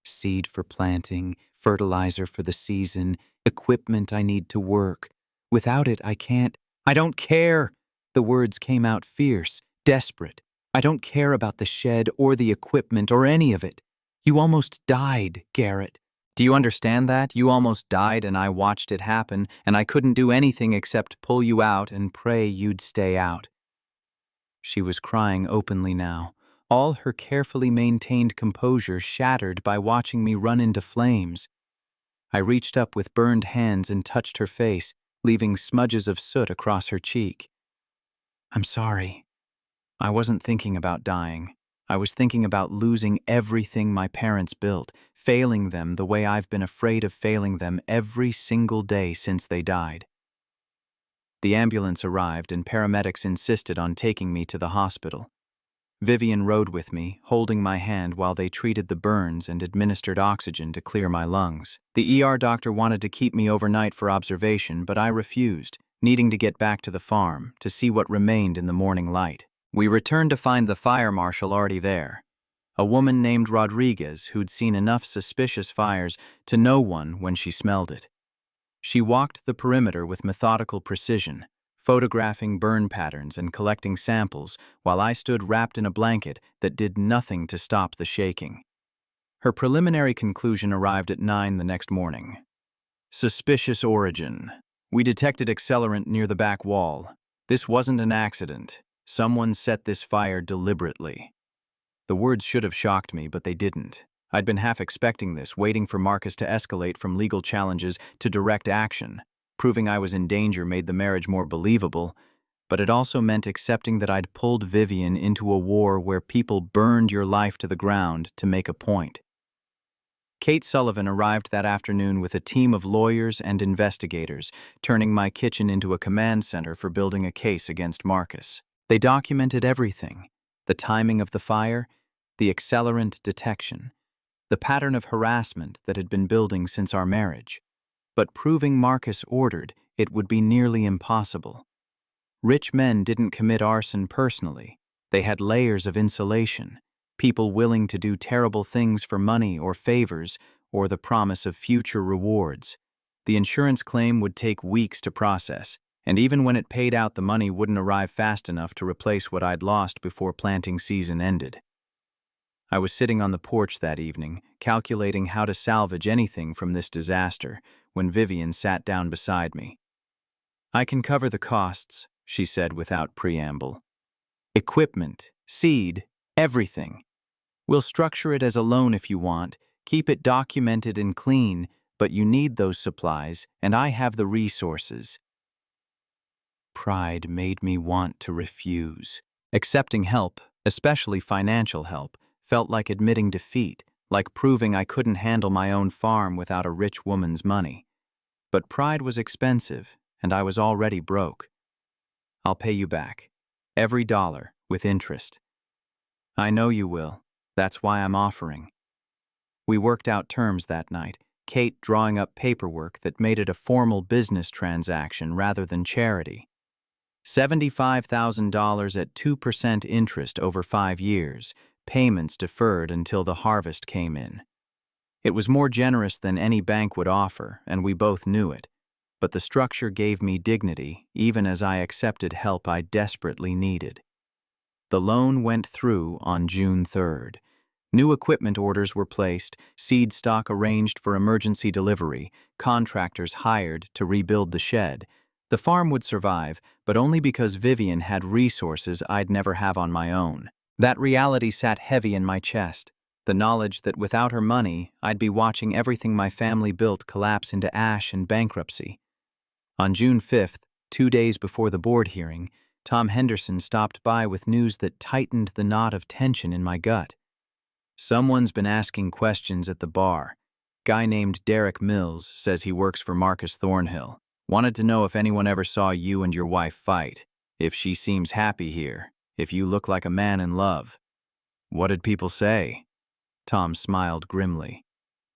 seed for planting, fertilizer for the season, equipment I need to work. Without it, I can't. "I don't care!" The words came out fierce, desperate. "I don't care about the shed or the equipment or any of it. You almost died, Garrett. Do you understand that? You almost died and I watched it happen, and I couldn't do anything except pull you out and pray you'd stay out." She was crying openly now, all her carefully maintained composure shattered by watching me run into flames. I reached up with burned hands and touched her face, leaving smudges of soot across her cheek. "I'm sorry. I wasn't thinking about dying. I was thinking about losing everything my parents built, failing them the way I've been afraid of failing them every single day since they died." The ambulance arrived and paramedics insisted on taking me to the hospital. Vivian rode with me, holding my hand while they treated the burns and administered oxygen to clear my lungs. The ER doctor wanted to keep me overnight for observation, but I refused, needing to get back to the farm to see what remained in the morning light. We returned to find the fire marshal already there, a woman named Rodriguez who'd seen enough suspicious fires to know one when she smelled it. She walked the perimeter with methodical precision, photographing burn patterns and collecting samples while I stood wrapped in a blanket that did nothing to stop the shaking. Her preliminary conclusion arrived at 9 the next morning. "Suspicious origin. We detected accelerant near the back wall. This wasn't an accident. Someone set this fire deliberately." The words should have shocked me, but they didn't. I'd been half expecting this, waiting for Marcus to escalate from legal challenges to direct action. Proving I was in danger made the marriage more believable, but it also meant accepting that I'd pulled Vivian into a war where people burned your life to the ground to make a point. Kate Sullivan arrived that afternoon with a team of lawyers and investigators, turning my kitchen into a command center for building a case against Marcus. They documented everything: the timing of the fire, the accelerant detection, the pattern of harassment that had been building since our marriage. But proving Marcus ordered it would be nearly impossible. Rich men didn't commit arson personally. They had layers of insulation. People willing to do terrible things for money or favors or the promise of future rewards. The insurance claim would take weeks to process, and even when it paid out, the money wouldn't arrive fast enough to replace what I'd lost before planting season ended. I was sitting on the porch that evening, calculating how to salvage anything from this disaster, when Vivian sat down beside me. "I can cover the costs," she said without preamble. "Equipment, seed, everything. We'll structure it as a loan if you want, keep it documented and clean, but you need those supplies, and I have the resources." Pride made me want to refuse. Accepting help, especially financial help, felt like admitting defeat, like proving I couldn't handle my own farm without a rich woman's money. But pride was expensive, and I was already broke. "I'll pay you back. Every dollar, with interest." "I know you will. That's why I'm offering." We worked out terms that night, Kate drawing up paperwork that made it a formal business transaction rather than charity. $75,000 at 2% interest over 5 years, payments deferred until the harvest came in. It was more generous than any bank would offer, and we both knew it. But the structure gave me dignity, even as I accepted help I desperately needed. The loan went through on June 3rd. New equipment orders were placed, seed stock arranged for emergency delivery, contractors hired to rebuild the shed. The farm would survive, but only because Vivian had resources I'd never have on my own. That reality sat heavy in my chest, the knowledge that without her money, I'd be watching everything my family built collapse into ash and bankruptcy. On June 5th, 2 days before the board hearing, Tom Henderson stopped by with news that tightened the knot of tension in my gut. "Someone's been asking questions at the bar. Guy named Derek Mills says he works for Marcus Thornhill. Wanted to know if anyone ever saw you and your wife fight, if she seems happy here, if you look like a man in love." "What did people say?" Tom smiled grimly.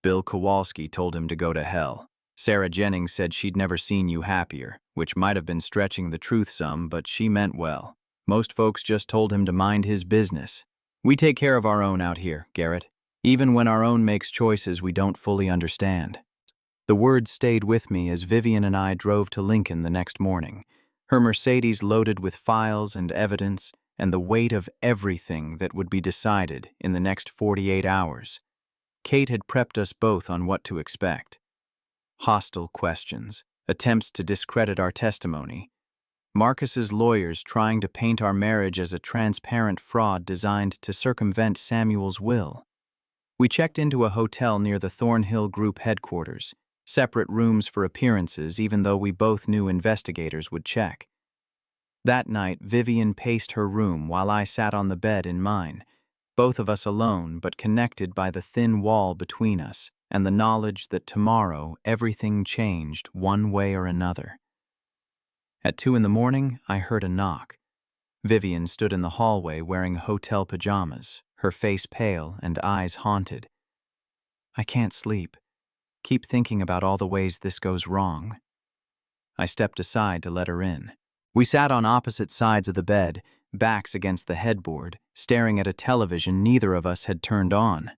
"Bill Kowalski told him to go to hell. Sarah Jennings said she'd never seen you happier, which might have been stretching the truth some, but she meant well. Most folks just told him to mind his business. We take care of our own out here, Garrett, even when our own makes choices we don't fully understand." The words stayed with me as Vivian and I drove to Lincoln the next morning, her Mercedes loaded with files and evidence and the weight of everything that would be decided in the next 48 hours. Kate had prepped us both on what to expect. Hostile questions, attempts to discredit our testimony, Marcus's lawyers trying to paint our marriage as a transparent fraud designed to circumvent Samuel's will. We checked into a hotel near the Thornhill Group headquarters, separate rooms for appearances even though we both knew investigators would check. That night, Vivian paced her room while I sat on the bed in mine, both of us alone but connected by the thin wall between us and the knowledge that tomorrow everything changed one way or another. At 2 in the morning, I heard a knock. Vivian stood in the hallway wearing hotel pajamas, her face pale and eyes haunted. "I can't sleep. Keep thinking about all the ways this goes wrong." I stepped aside to let her in. We sat on opposite sides of the bed, backs against the headboard, staring at a television neither of us had turned on.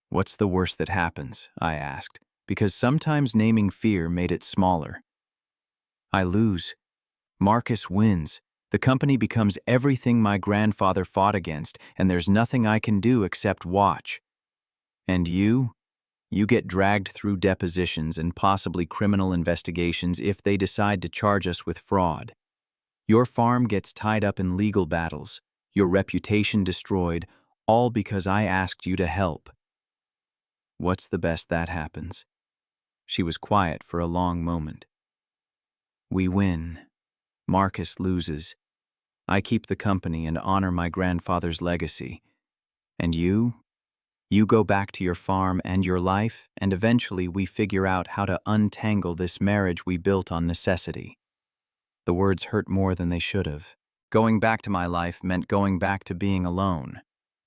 "What's the worst that happens?" I asked, because sometimes naming fear made it smaller. "I lose. Marcus wins. The company becomes everything my grandfather fought against, and there's nothing I can do except watch. And you? You get dragged through depositions and possibly criminal investigations if they decide to charge us with fraud. Your farm gets tied up in legal battles, your reputation destroyed, all because I asked you to help." "What's the best that happens?" She was quiet for a long moment. "We win. Marcus loses. I keep the company and honor my grandfather's legacy. And you? You go back to your farm and your life, and eventually we figure out how to untangle this marriage we built on necessity." The words hurt more than they should have. Going back to my life meant going back to being alone,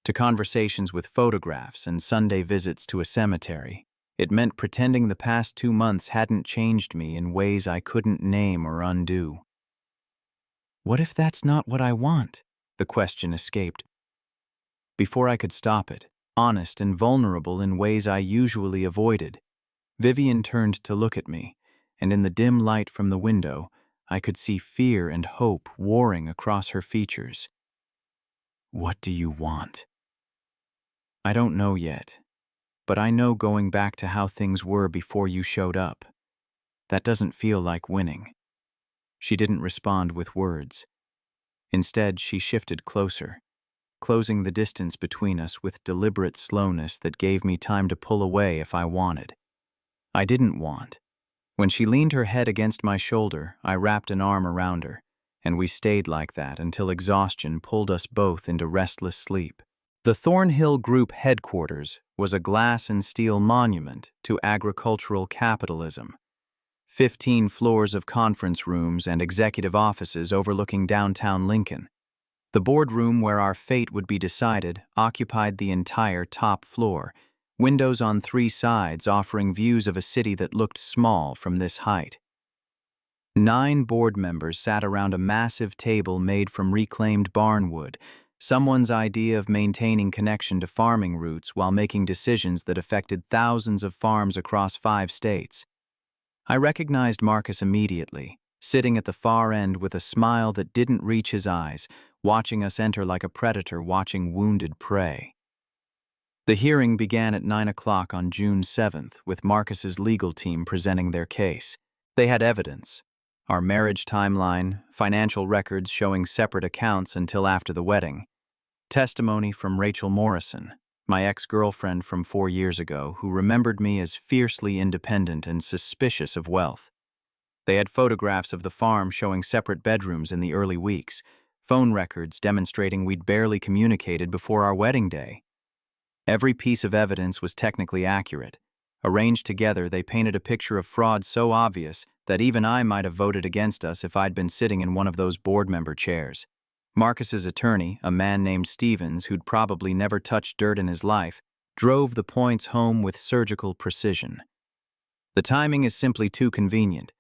to conversations with photographs and Sunday visits to a cemetery. It meant pretending the past 2 months hadn't changed me in ways I couldn't name or undo. "What if that's not what I want?" the question escaped. Before I could stop it, honest and vulnerable in ways I usually avoided, Vivian turned to look at me, and in the dim light from the window, I could see fear and hope warring across her features. "What do you want?" "I don't know yet, but I know going back to how things were before you showed up. That doesn't feel like winning." She didn't respond with words. Instead, she shifted closer, closing the distance between us with deliberate slowness that gave me time to pull away if I wanted. I didn't want. When she leaned her head against my shoulder, I wrapped an arm around her, and we stayed like that until exhaustion pulled us both into restless sleep. The Thornhill Group headquarters was a glass and steel monument to agricultural capitalism. 15 floors of conference rooms and executive offices overlooking downtown Lincoln. The boardroom where our fate would be decided occupied the entire top floor, windows on 3 sides offering views of a city that looked small from this height. 9 board members sat around a massive table made from reclaimed barnwood, someone's idea of maintaining connection to farming roots while making decisions that affected thousands of farms across 5 states. I recognized Marcus immediately, sitting at the far end with a smile that didn't reach his eyes, watching us enter like a predator watching wounded prey. The hearing began at 9 o'clock on June 7th, with Marcus's legal team presenting their case. They had evidence: our marriage timeline, financial records showing separate accounts until after the wedding, testimony from Rachel Morrison, my ex-girlfriend from 4 years ago, who remembered me as fiercely independent and suspicious of wealth. They had photographs of the farm showing separate bedrooms in the early weeks, phone records demonstrating we'd barely communicated before our wedding day. Every piece of evidence was technically accurate. Arranged together, they painted a picture of fraud so obvious that even I might have voted against us if I'd been sitting in one of those board member chairs. Marcus's attorney, a man named Stevens who'd probably never touched dirt in his life, drove the points home with surgical precision. The timing is simply too convenient.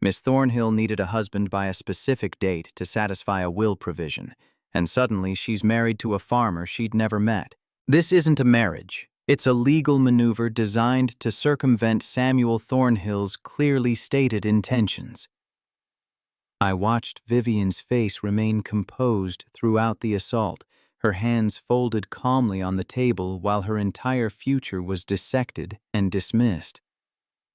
Miss Thornhill needed a husband by a specific date to satisfy a will provision, and suddenly she's married to a farmer she'd never met. This isn't a marriage. It's a legal maneuver designed to circumvent Samuel Thornhill's clearly stated intentions. I watched Vivian's face remain composed throughout the assault, her hands folded calmly on the table while her entire future was dissected and dismissed.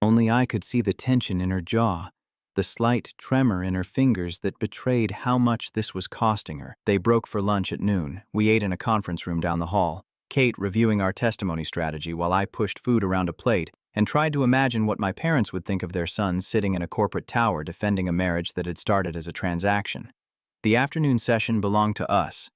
Only I could see the tension in her jaw, the slight tremor in her fingers that betrayed how much this was costing her. They broke for lunch at noon. We ate in a conference room down the hall, Kate reviewing our testimony strategy while I pushed food around a plate and tried to imagine what my parents would think of their son sitting in a corporate tower defending a marriage that had started as a transaction. The afternoon session belonged to us.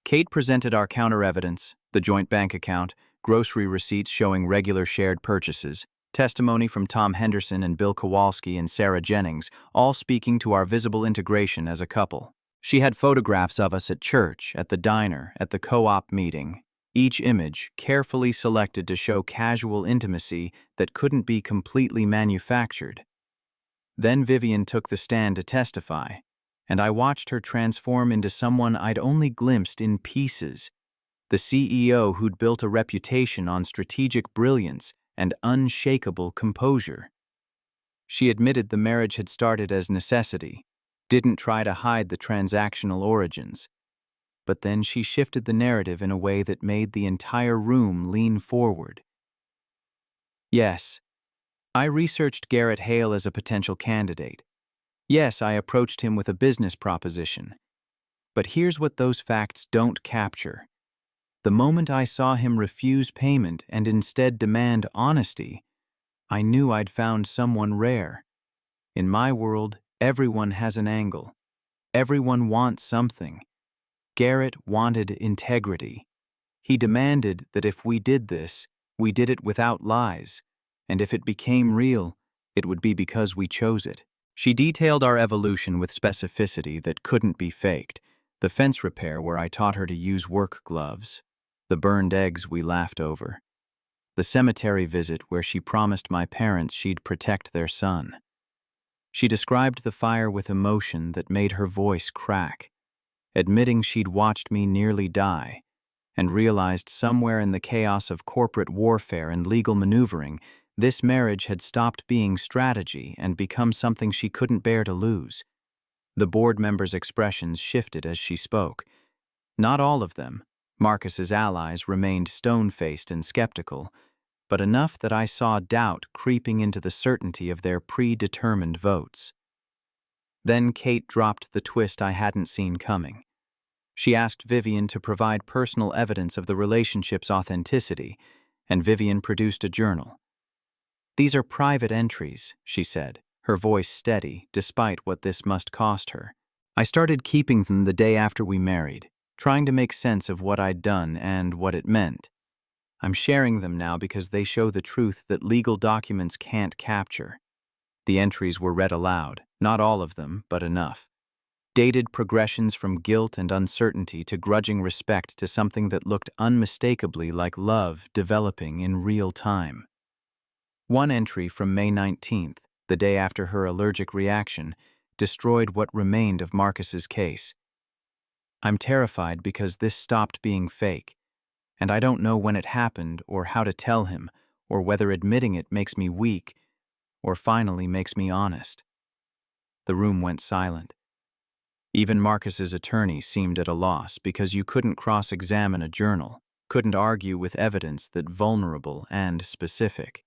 Kate presented our counter evidence, the joint bank account, grocery receipts showing regular shared purchases, testimony from Tom Henderson and Bill Kowalski and Sarah Jennings, all speaking to our visible integration as a couple. She had photographs of us at church, at the diner, at the co-op meeting, each image carefully selected to show casual intimacy that couldn't be completely manufactured. Then Vivian took the stand to testify, and I watched her transform into someone I'd only glimpsed in pieces, the CEO who'd built a reputation on strategic brilliance and unshakable composure. She admitted the marriage had started as necessity, didn't try to hide the transactional origins. But then she shifted the narrative in a way that made the entire room lean forward. Yes, I researched Garrett Hale as a potential candidate. Yes, I approached him with a business proposition. But here's what those facts don't capture. The moment I saw him refuse payment and instead demand honesty, I knew I'd found someone rare. In my world, everyone has an angle. Everyone wants something. Garrett wanted integrity. He demanded that if we did this, we did it without lies, and if it became real, it would be because we chose it. She detailed our evolution with specificity that couldn't be faked, the fence repair where I taught her to use work gloves, the burned eggs we laughed over, the cemetery visit where she promised my parents she'd protect their son. She described the fire with emotion that made her voice crack, admitting she'd watched me nearly die, and realized somewhere in the chaos of corporate warfare and legal maneuvering, this marriage had stopped being strategy and become something she couldn't bear to lose. The board members' expressions shifted as she spoke. Not all of them. Marcus's allies remained stone-faced and skeptical, but enough that I saw doubt creeping into the certainty of their predetermined votes. Then Kate dropped the twist I hadn't seen coming. She asked Vivian to provide personal evidence of the relationship's authenticity, and Vivian produced a journal. "These are private entries," she said, her voice steady, despite what this must cost her. "I started keeping them the day after we married, trying to make sense of what I'd done and what it meant. I'm sharing them now because they show the truth that legal documents can't capture." The entries were read aloud, not all of them, but enough. Dated progressions from guilt and uncertainty to grudging respect to something that looked unmistakably like love developing in real time. One entry from May 19th, the day after her allergic reaction, destroyed what remained of Marcus's case. "I'm terrified because this stopped being fake, and I don't know when it happened or how to tell him, or whether admitting it makes me weak or finally makes me honest." The room went silent. Even Marcus's attorney seemed at a loss because you couldn't cross-examine a journal, couldn't argue with evidence that vulnerable and specific.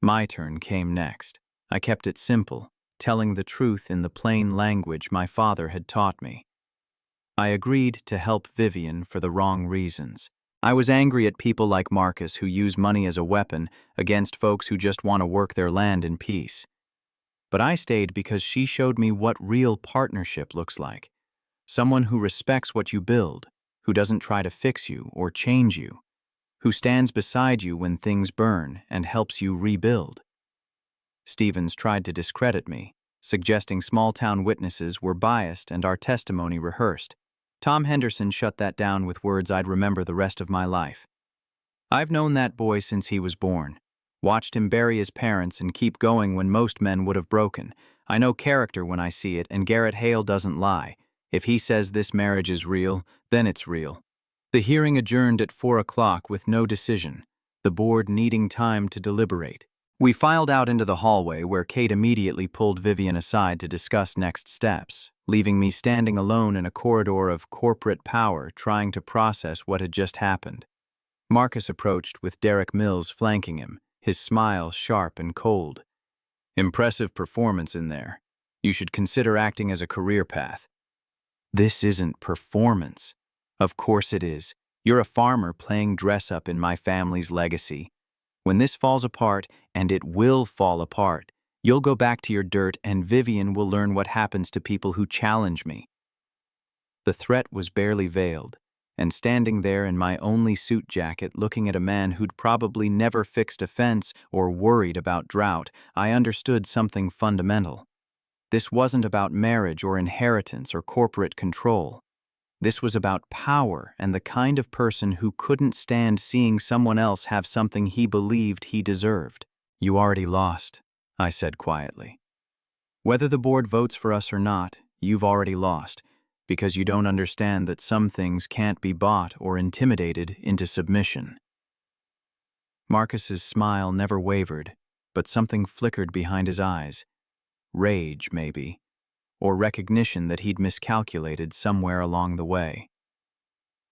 My turn came next. I kept it simple, telling the truth in the plain language my father had taught me. I agreed to help Vivian for the wrong reasons. I was angry at people like Marcus who use money as a weapon against folks who just want to work their land in peace. But I stayed because she showed me what real partnership looks like. Someone who respects what you build, who doesn't try to fix you or change you, who stands beside you when things burn and helps you rebuild. Stevens tried to discredit me, suggesting small-town witnesses were biased and our testimony rehearsed. Tom Henderson shut that down with words I'd remember the rest of my life. "I've known that boy since he was born. Watched him bury his parents and keep going when most men would have broken. I know character when I see it, and Garrett Hale doesn't lie. If he says this marriage is real, then it's real." The hearing adjourned at 4 o'clock with no decision, the board needing time to deliberate. We filed out into the hallway where Kate immediately pulled Vivian aside to discuss next steps, leaving me standing alone in a corridor of corporate power trying to process what had just happened. Marcus approached with Derek Mills flanking him, his smile sharp and cold. "Impressive performance in there. You should consider acting as a career path." "This isn't performance." "Of course it is. You're a farmer playing dress-up in my family's legacy. When this falls apart, and it will fall apart, you'll go back to your dirt and Vivian will learn what happens to people who challenge me." The threat was barely veiled, and standing there in my only suit jacket looking at a man who'd probably never fixed a fence or worried about drought, I understood something fundamental. This wasn't about marriage or inheritance or corporate control. This was about power and the kind of person who couldn't stand seeing someone else have something he believed he deserved. "You already lost," I said quietly. "Whether the board votes for us or not, you've already lost, because you don't understand that some things can't be bought or intimidated into submission." Marcus's smile never wavered, but something flickered behind his eyes. Rage, maybe, or recognition that he'd miscalculated somewhere along the way.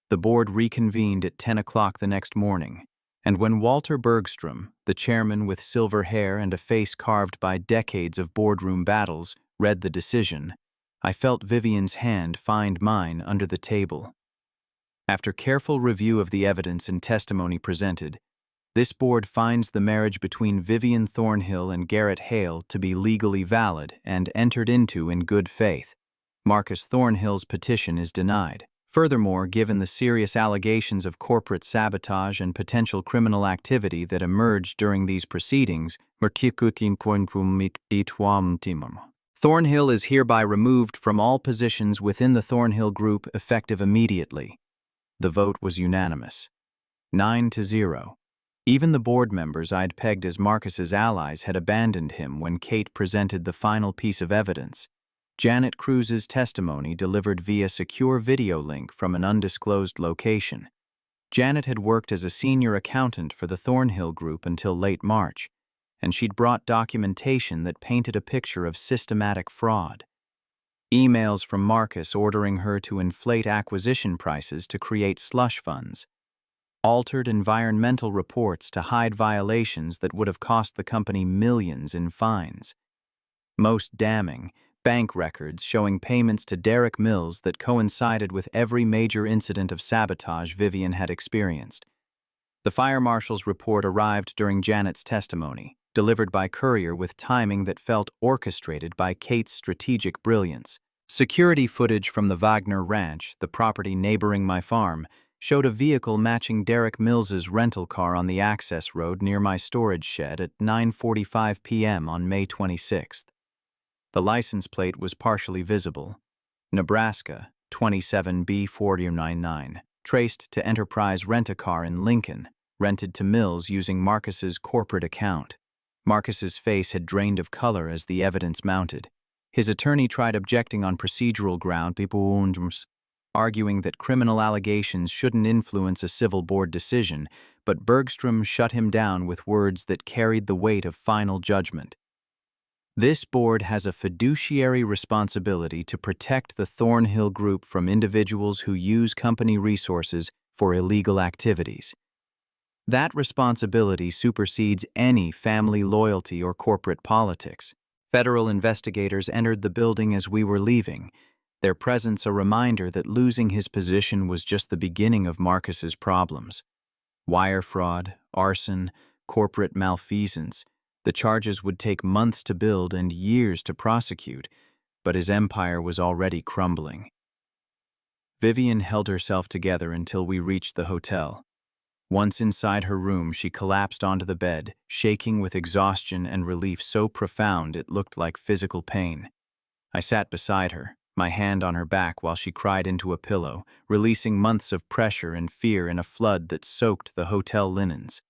The board reconvened at 10 o'clock the next morning, and when Walter Bergstrom, the chairman with silver hair and a face carved by decades of boardroom battles, read the decision, I felt Vivian's hand find mine under the table. After careful review of the evidence and testimony presented, this board finds the marriage between Vivian Thornhill and Garrett Hale to be legally valid and entered into in good faith. Marcus Thornhill's petition is denied. Furthermore, given the serious allegations of corporate sabotage and potential criminal activity that emerged during these proceedings, Thornhill is hereby removed from all positions within the Thornhill Group effective immediately. The vote was unanimous. 9-0. Even the board members I'd pegged as Marcus's allies had abandoned him when Kate presented the final piece of evidence. Janet Cruz's testimony delivered via secure video link from an undisclosed location. Janet had worked as a senior accountant for the Thornhill Group until late March, and she'd brought documentation that painted a picture of systematic fraud. Emails from Marcus ordering her to inflate acquisition prices to create slush funds, altered environmental reports to hide violations that would have cost the company millions in fines. Most damning, bank records showing payments to Derek Mills that coincided with every major incident of sabotage Vivian had experienced. The fire marshal's report arrived during Janet's testimony, delivered by courier with timing that felt orchestrated by Kate's strategic brilliance. Security footage from the Wagner Ranch, the property neighboring my farm, showed a vehicle matching Derek Mills's rental car on the access road near my storage shed at 9:45 p.m. on May 26th. The license plate was partially visible. Nebraska, 27B499, traced to Enterprise Rent-A-Car in Lincoln, rented to Mills using Marcus's corporate account. Marcus's face had drained of color as the evidence mounted. His attorney tried objecting on procedural grounds, arguing that criminal allegations shouldn't influence a civil board decision, but Bergstrom shut him down with words that carried the weight of final judgment. This board has a fiduciary responsibility to protect the Thornhill Group from individuals who use company resources for illegal activities. That responsibility supersedes any family loyalty or corporate politics. Federal investigators entered the building as we were leaving, their presence a reminder that losing his position was just the beginning of Marcus's problems. Wire fraud, arson, corporate malfeasance. The charges would take months to build and years to prosecute, but his empire was already crumbling. Vivian held herself together until we reached the hotel. Once inside her room, she collapsed onto the bed, shaking with exhaustion and relief so profound it looked like physical pain. I sat beside her, my hand on her back while she cried into a pillow, releasing months of pressure and fear in a flood that soaked the hotel linens.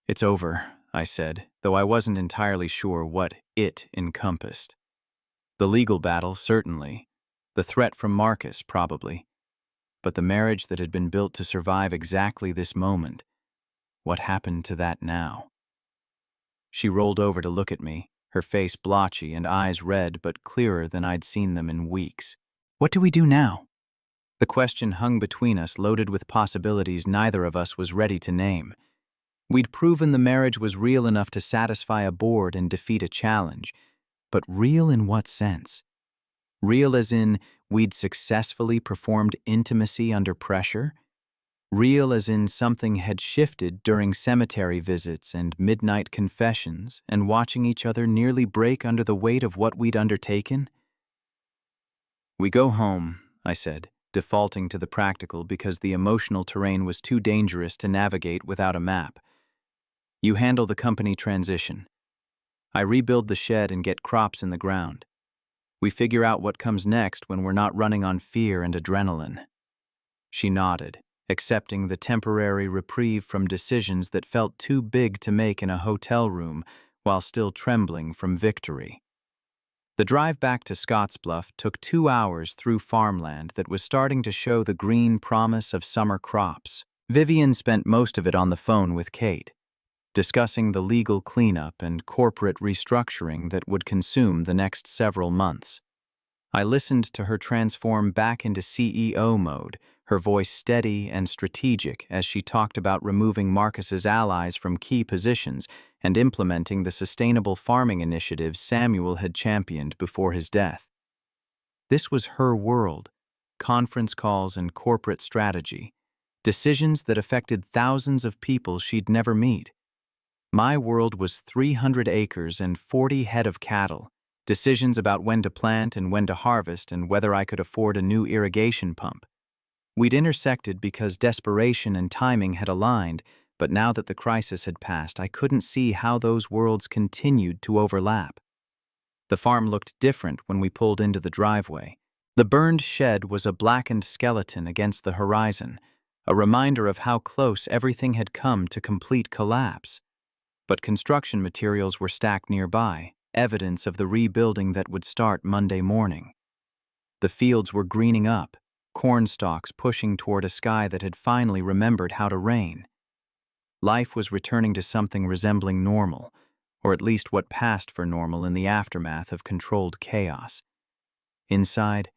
"It's over," I said, though I wasn't entirely sure what it encompassed. The legal battle, certainly. The threat from Marcus, probably. But the marriage that had been built to survive exactly this moment, what happened to that now? She rolled over to look at me, her face blotchy and eyes red but clearer than I'd seen them in weeks. "What do we do now?" The question hung between us, loaded with possibilities neither of us was ready to name. We'd proven the marriage was real enough to satisfy a board and defeat a challenge, but real in what sense? Real as in we'd successfully performed intimacy under pressure? Real as in something had shifted during cemetery visits and midnight confessions and watching each other nearly break under the weight of what we'd undertaken? "We go home," I said, defaulting to the practical because the emotional terrain was too dangerous to navigate without a map. "You handle the company transition. I rebuild the shed and get crops in the ground. We figure out what comes next when we're not running on fear and adrenaline." She nodded, accepting the temporary reprieve from decisions that felt too big to make in a hotel room while still trembling from victory. The drive back to Scottsbluff took 2 hours through farmland that was starting to show the green promise of summer crops. Vivian spent most of it on the phone with Kate, discussing the legal cleanup and corporate restructuring that would consume the next several months. I listened to her transform back into CEO mode, her voice steady and strategic as she talked about removing Marcus's allies from key positions and implementing the sustainable farming initiatives Samuel had championed before his death. This was her world, conference calls and corporate strategy, decisions that affected thousands of people she'd never meet. My world was 300 acres and 40 head of cattle, decisions about when to plant and when to harvest and whether I could afford a new irrigation pump. We'd intersected because desperation and timing had aligned, but now that the crisis had passed, I couldn't see how those worlds continued to overlap. The farm looked different when we pulled into the driveway. The burned shed was a blackened skeleton against the horizon, a reminder of how close everything had come to complete collapse. But construction materials were stacked nearby, evidence of the rebuilding that would start Monday morning. The fields were greening up, corn stalks pushing toward a sky that had finally remembered how to rain. Life was returning to something resembling normal, or at least what passed for normal in the aftermath of controlled chaos. Inside,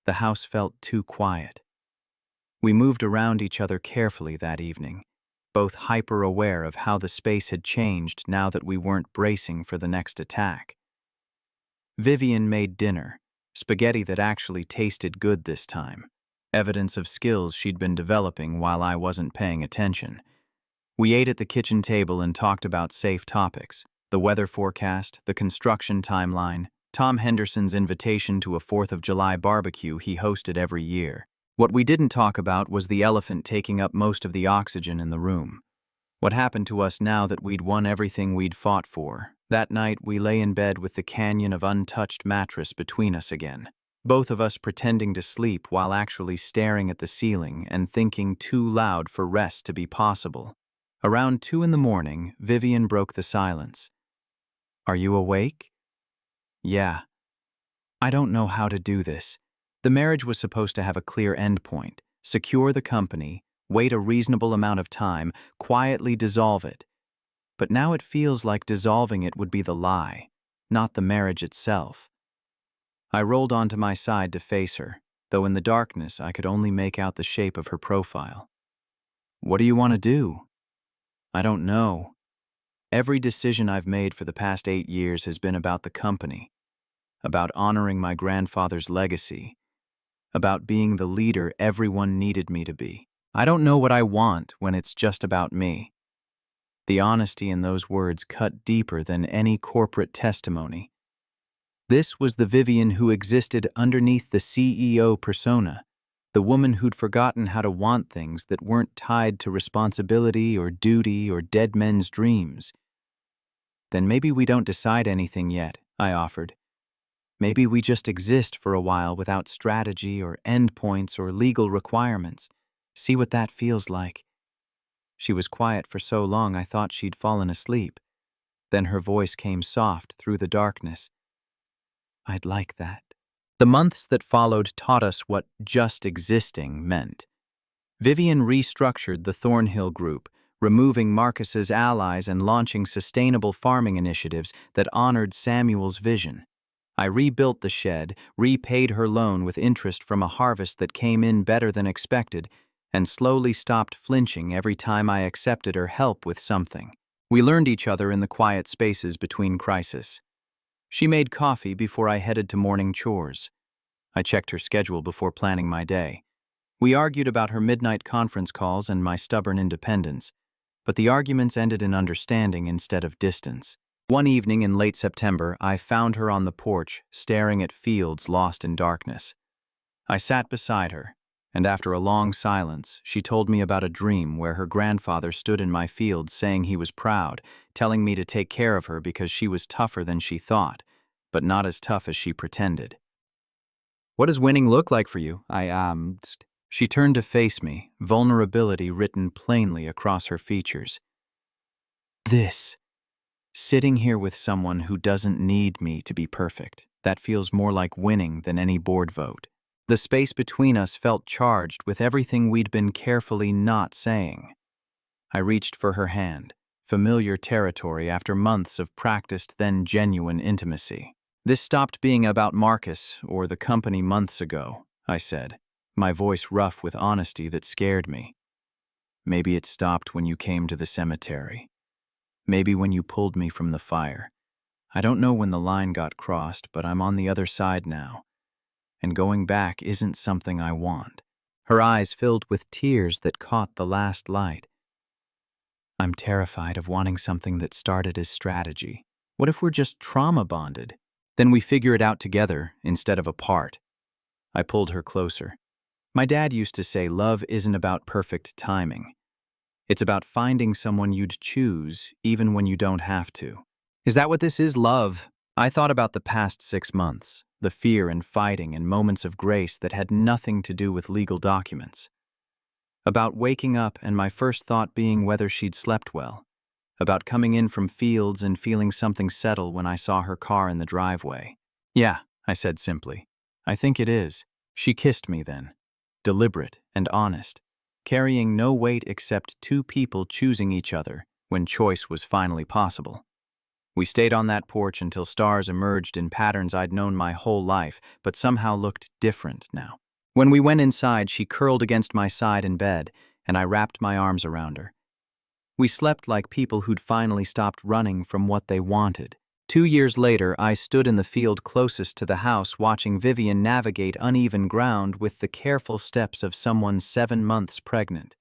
the house felt too quiet. We moved around each other carefully that evening, both hyper-aware of how the space had changed now that we weren't bracing for the next attack. Vivian made dinner, spaghetti that actually tasted good this time, evidence of skills she'd been developing while I wasn't paying attention. We ate at the kitchen table and talked about safe topics: the weather forecast, the construction timeline, Tom Henderson's invitation to a 4th of July barbecue he hosted every year. What we didn't talk about was the elephant taking up most of the oxygen in the room. What happened to us now that we'd won everything we'd fought for? That night, we lay in bed with the canyon of untouched mattress between us again, both of us pretending to sleep while actually staring at the ceiling and thinking too loud for rest to be possible. Around 2 in the morning, Vivian broke the silence. "Are you awake?" "Yeah. I don't know how to do this." The marriage was supposed to have a clear endpoint: secure the company, wait a reasonable amount of time, quietly dissolve it. But now it feels like dissolving it would be the lie, not the marriage itself. I rolled onto my side to face her, though in the darkness I could only make out the shape of her profile. "What do you want to do?" "I don't know. Every decision I've made for the past 8 years has been about the company, about honoring my grandfather's legacy, about being the leader everyone needed me to be. I don't know what I want when it's just about me." The honesty in those words cut deeper than any corporate testimony. This was the Vivian who existed underneath the CEO persona, the woman who'd forgotten how to want things that weren't tied to responsibility or duty or dead men's dreams. "Then maybe we don't decide anything yet," I offered. "Maybe we just exist for a while without strategy or endpoints or legal requirements. See what that feels like." She was quiet for so long I thought she'd fallen asleep. Then her voice came soft through the darkness. "I'd like that." The months that followed taught us what just existing meant. Vivian restructured the Thornhill Group, removing Marcus's allies and launching sustainable farming initiatives that honored Samuel's vision. I rebuilt the shed, repaid her loan with interest from a harvest that came in better than expected, and slowly stopped flinching every time I accepted her help with something. We learned each other in the quiet spaces between crises. She made coffee before I headed to morning chores. I checked her schedule before planning my day. We argued about her midnight conference calls and my stubborn independence, but the arguments ended in understanding instead of distance. One evening in late September, I found her on the porch, staring at fields lost in darkness. I sat beside her, and after a long silence, she told me about a dream where her grandfather stood in my field saying he was proud, telling me to take care of her because she was tougher than she thought, but not as tough as she pretended. "What does winning look like for you?" I asked. She turned to face me, vulnerability written plainly across her features. "This. Sitting here with someone who doesn't need me to be perfect. That feels more like winning than any board vote." The space between us felt charged with everything we'd been carefully not saying. I reached for her hand, familiar territory after months of practiced then genuine intimacy. "This stopped being about Marcus or the company months ago," I said, my voice rough with honesty that scared me. "Maybe it stopped when you came to the cemetery. Maybe when you pulled me from the fire. I don't know when the line got crossed, but I'm on the other side now. And going back isn't something I want." Her eyes filled with tears that caught the last light. "I'm terrified of wanting something that started as strategy. What if we're just trauma bonded? Then we figure it out together instead of apart." I pulled her closer. "My dad used to say love isn't about perfect timing. It's about finding someone you'd choose even when you don't have to." Is that what this is, love? I thought about the past 6 months, the fear and fighting and moments of grace that had nothing to do with legal documents. About waking up and my first thought being whether she'd slept well. About coming in from fields and feeling something settle when I saw her car in the driveway. "Yeah," I said simply. "I think it is." She kissed me then. deliberate and honest, carrying no weight except two people choosing each other when choice was finally possible. We stayed on that porch until stars emerged in patterns I'd known my whole life, but somehow looked different now. When we went inside, she curled against my side in bed, and I wrapped my arms around her. We slept like people who'd finally stopped running from what they wanted. 2 years later, I stood in the field closest to the house watching Vivian navigate uneven ground with the careful steps of someone 7 months pregnant.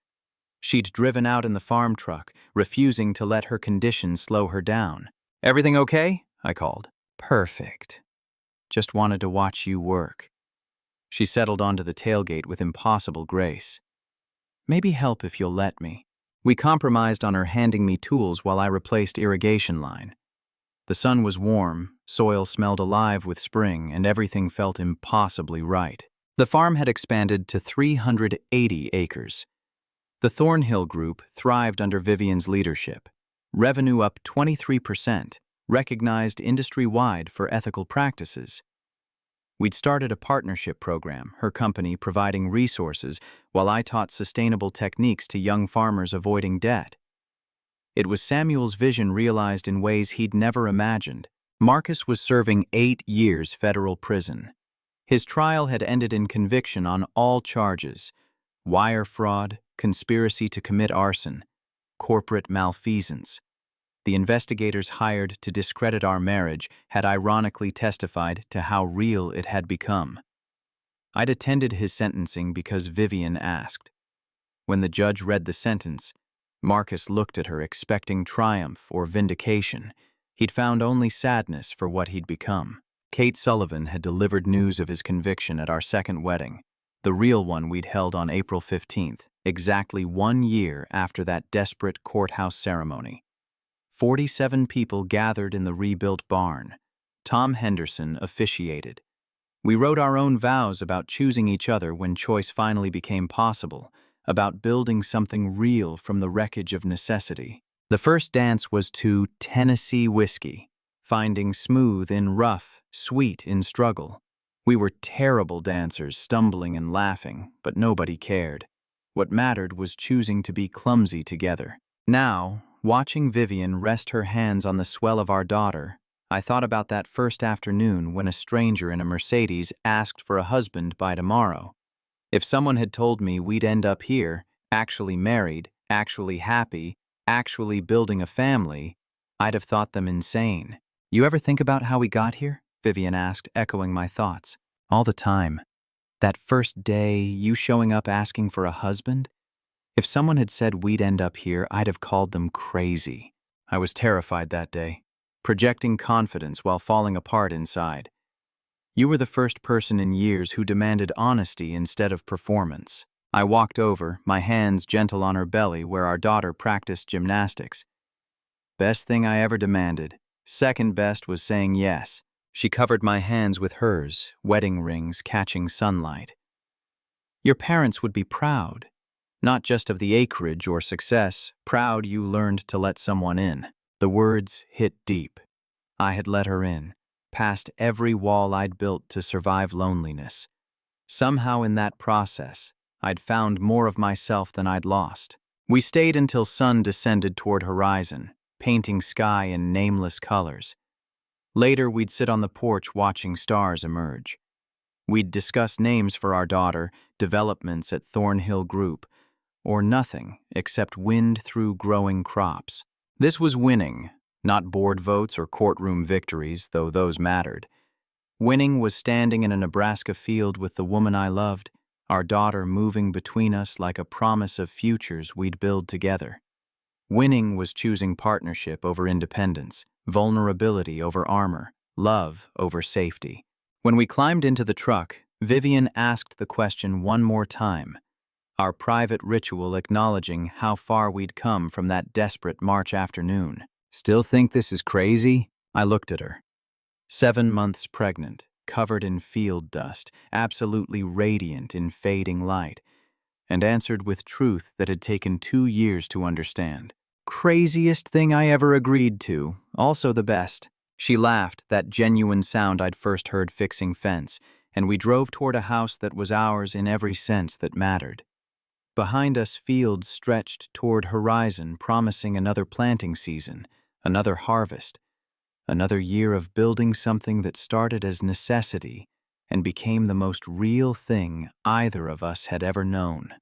She'd driven out in the farm truck, refusing to let her condition slow her down. "Everything okay?" I called. "Perfect. Just wanted to watch you work." She settled onto the tailgate with impossible grace. "Maybe help if you'll let me." We compromised on her handing me tools while I replaced irrigation line. The sun was warm, soil smelled alive with spring, and everything felt impossibly right. The farm had expanded to 380 acres. The Thornhill Group thrived under Vivian's leadership. Revenue up 23%, recognized industry-wide for ethical practices. We'd started a partnership program, her company providing resources while I taught sustainable techniques to young farmers avoiding debt. It was Samuel's vision realized in ways he'd never imagined. Marcus was serving 8 years federal prison. His trial had ended in conviction on all charges: wire fraud, conspiracy to commit arson, corporate malfeasance. The investigators hired to discredit our marriage had ironically testified to how real it had become. I'd attended his sentencing because Vivian asked. When the judge read the sentence, Marcus looked at her expecting triumph or vindication. He'd found only sadness for what he'd become. Kate Sullivan had delivered news of his conviction at our second wedding, the real one we'd held on April 15th, exactly 1 year after that desperate courthouse ceremony. 47 people gathered in the rebuilt barn. Tom Henderson officiated. We wrote our own vows about choosing each other when choice finally became possible, about building something real from the wreckage of necessity. The first dance was to Tennessee whiskey, finding smooth in rough, sweet in struggle. We were terrible dancers, stumbling and laughing, but nobody cared. What mattered was choosing to be clumsy together. Now, watching Vivian rest her hands on the swell of our daughter, I thought about that first afternoon when a stranger in a Mercedes asked for a husband by tomorrow. If someone had told me we'd end up here, actually married, actually happy, actually building a family, I'd have thought them insane. "You ever think about how we got here?" Vivian asked, echoing my thoughts. "All the time. That first day, you showing up asking for a husband? If someone had said we'd end up here, I'd have called them crazy." I was terrified that day, projecting confidence while falling apart inside. "You were the first person in years who demanded honesty instead of performance." I walked over, my hands gentle on her belly where our daughter practiced gymnastics. "Best thing I ever demanded. Second best was saying yes." She covered my hands with hers, wedding rings catching sunlight. "Your parents would be proud. Not just of the acreage or success, proud you learned to let someone in." The words hit deep. I had let her in, past every wall I'd built to survive loneliness. Somehow in that process, I'd found more of myself than I'd lost. We stayed until sun descended toward horizon, painting sky in nameless colors. Later, we'd sit on the porch watching stars emerge. We'd discuss names for our daughter, developments at Thornhill Group, or nothing except wind through growing crops. This was winning, not board votes or courtroom victories, though those mattered. Winning was standing in a Nebraska field with the woman I loved, our daughter moving between us like a promise of futures we'd build together. Winning was choosing partnership over independence, vulnerability over armor, love over safety. When we climbed into the truck, Vivian asked the question one more time, our private ritual acknowledging how far we'd come from that desperate March afternoon. "Still think this is crazy?" I looked at her. 7 months pregnant, covered in field dust, absolutely radiant in fading light, and answered with truth that had taken 2 years to understand. "Craziest thing I ever agreed to, also the best." She laughed, that genuine sound I'd first heard fixing fence, and we drove toward a house that was ours in every sense that mattered. Behind us, fields stretched toward horizon, promising another planting season, another harvest, another year of building something that started as necessity and became the most real thing either of us had ever known.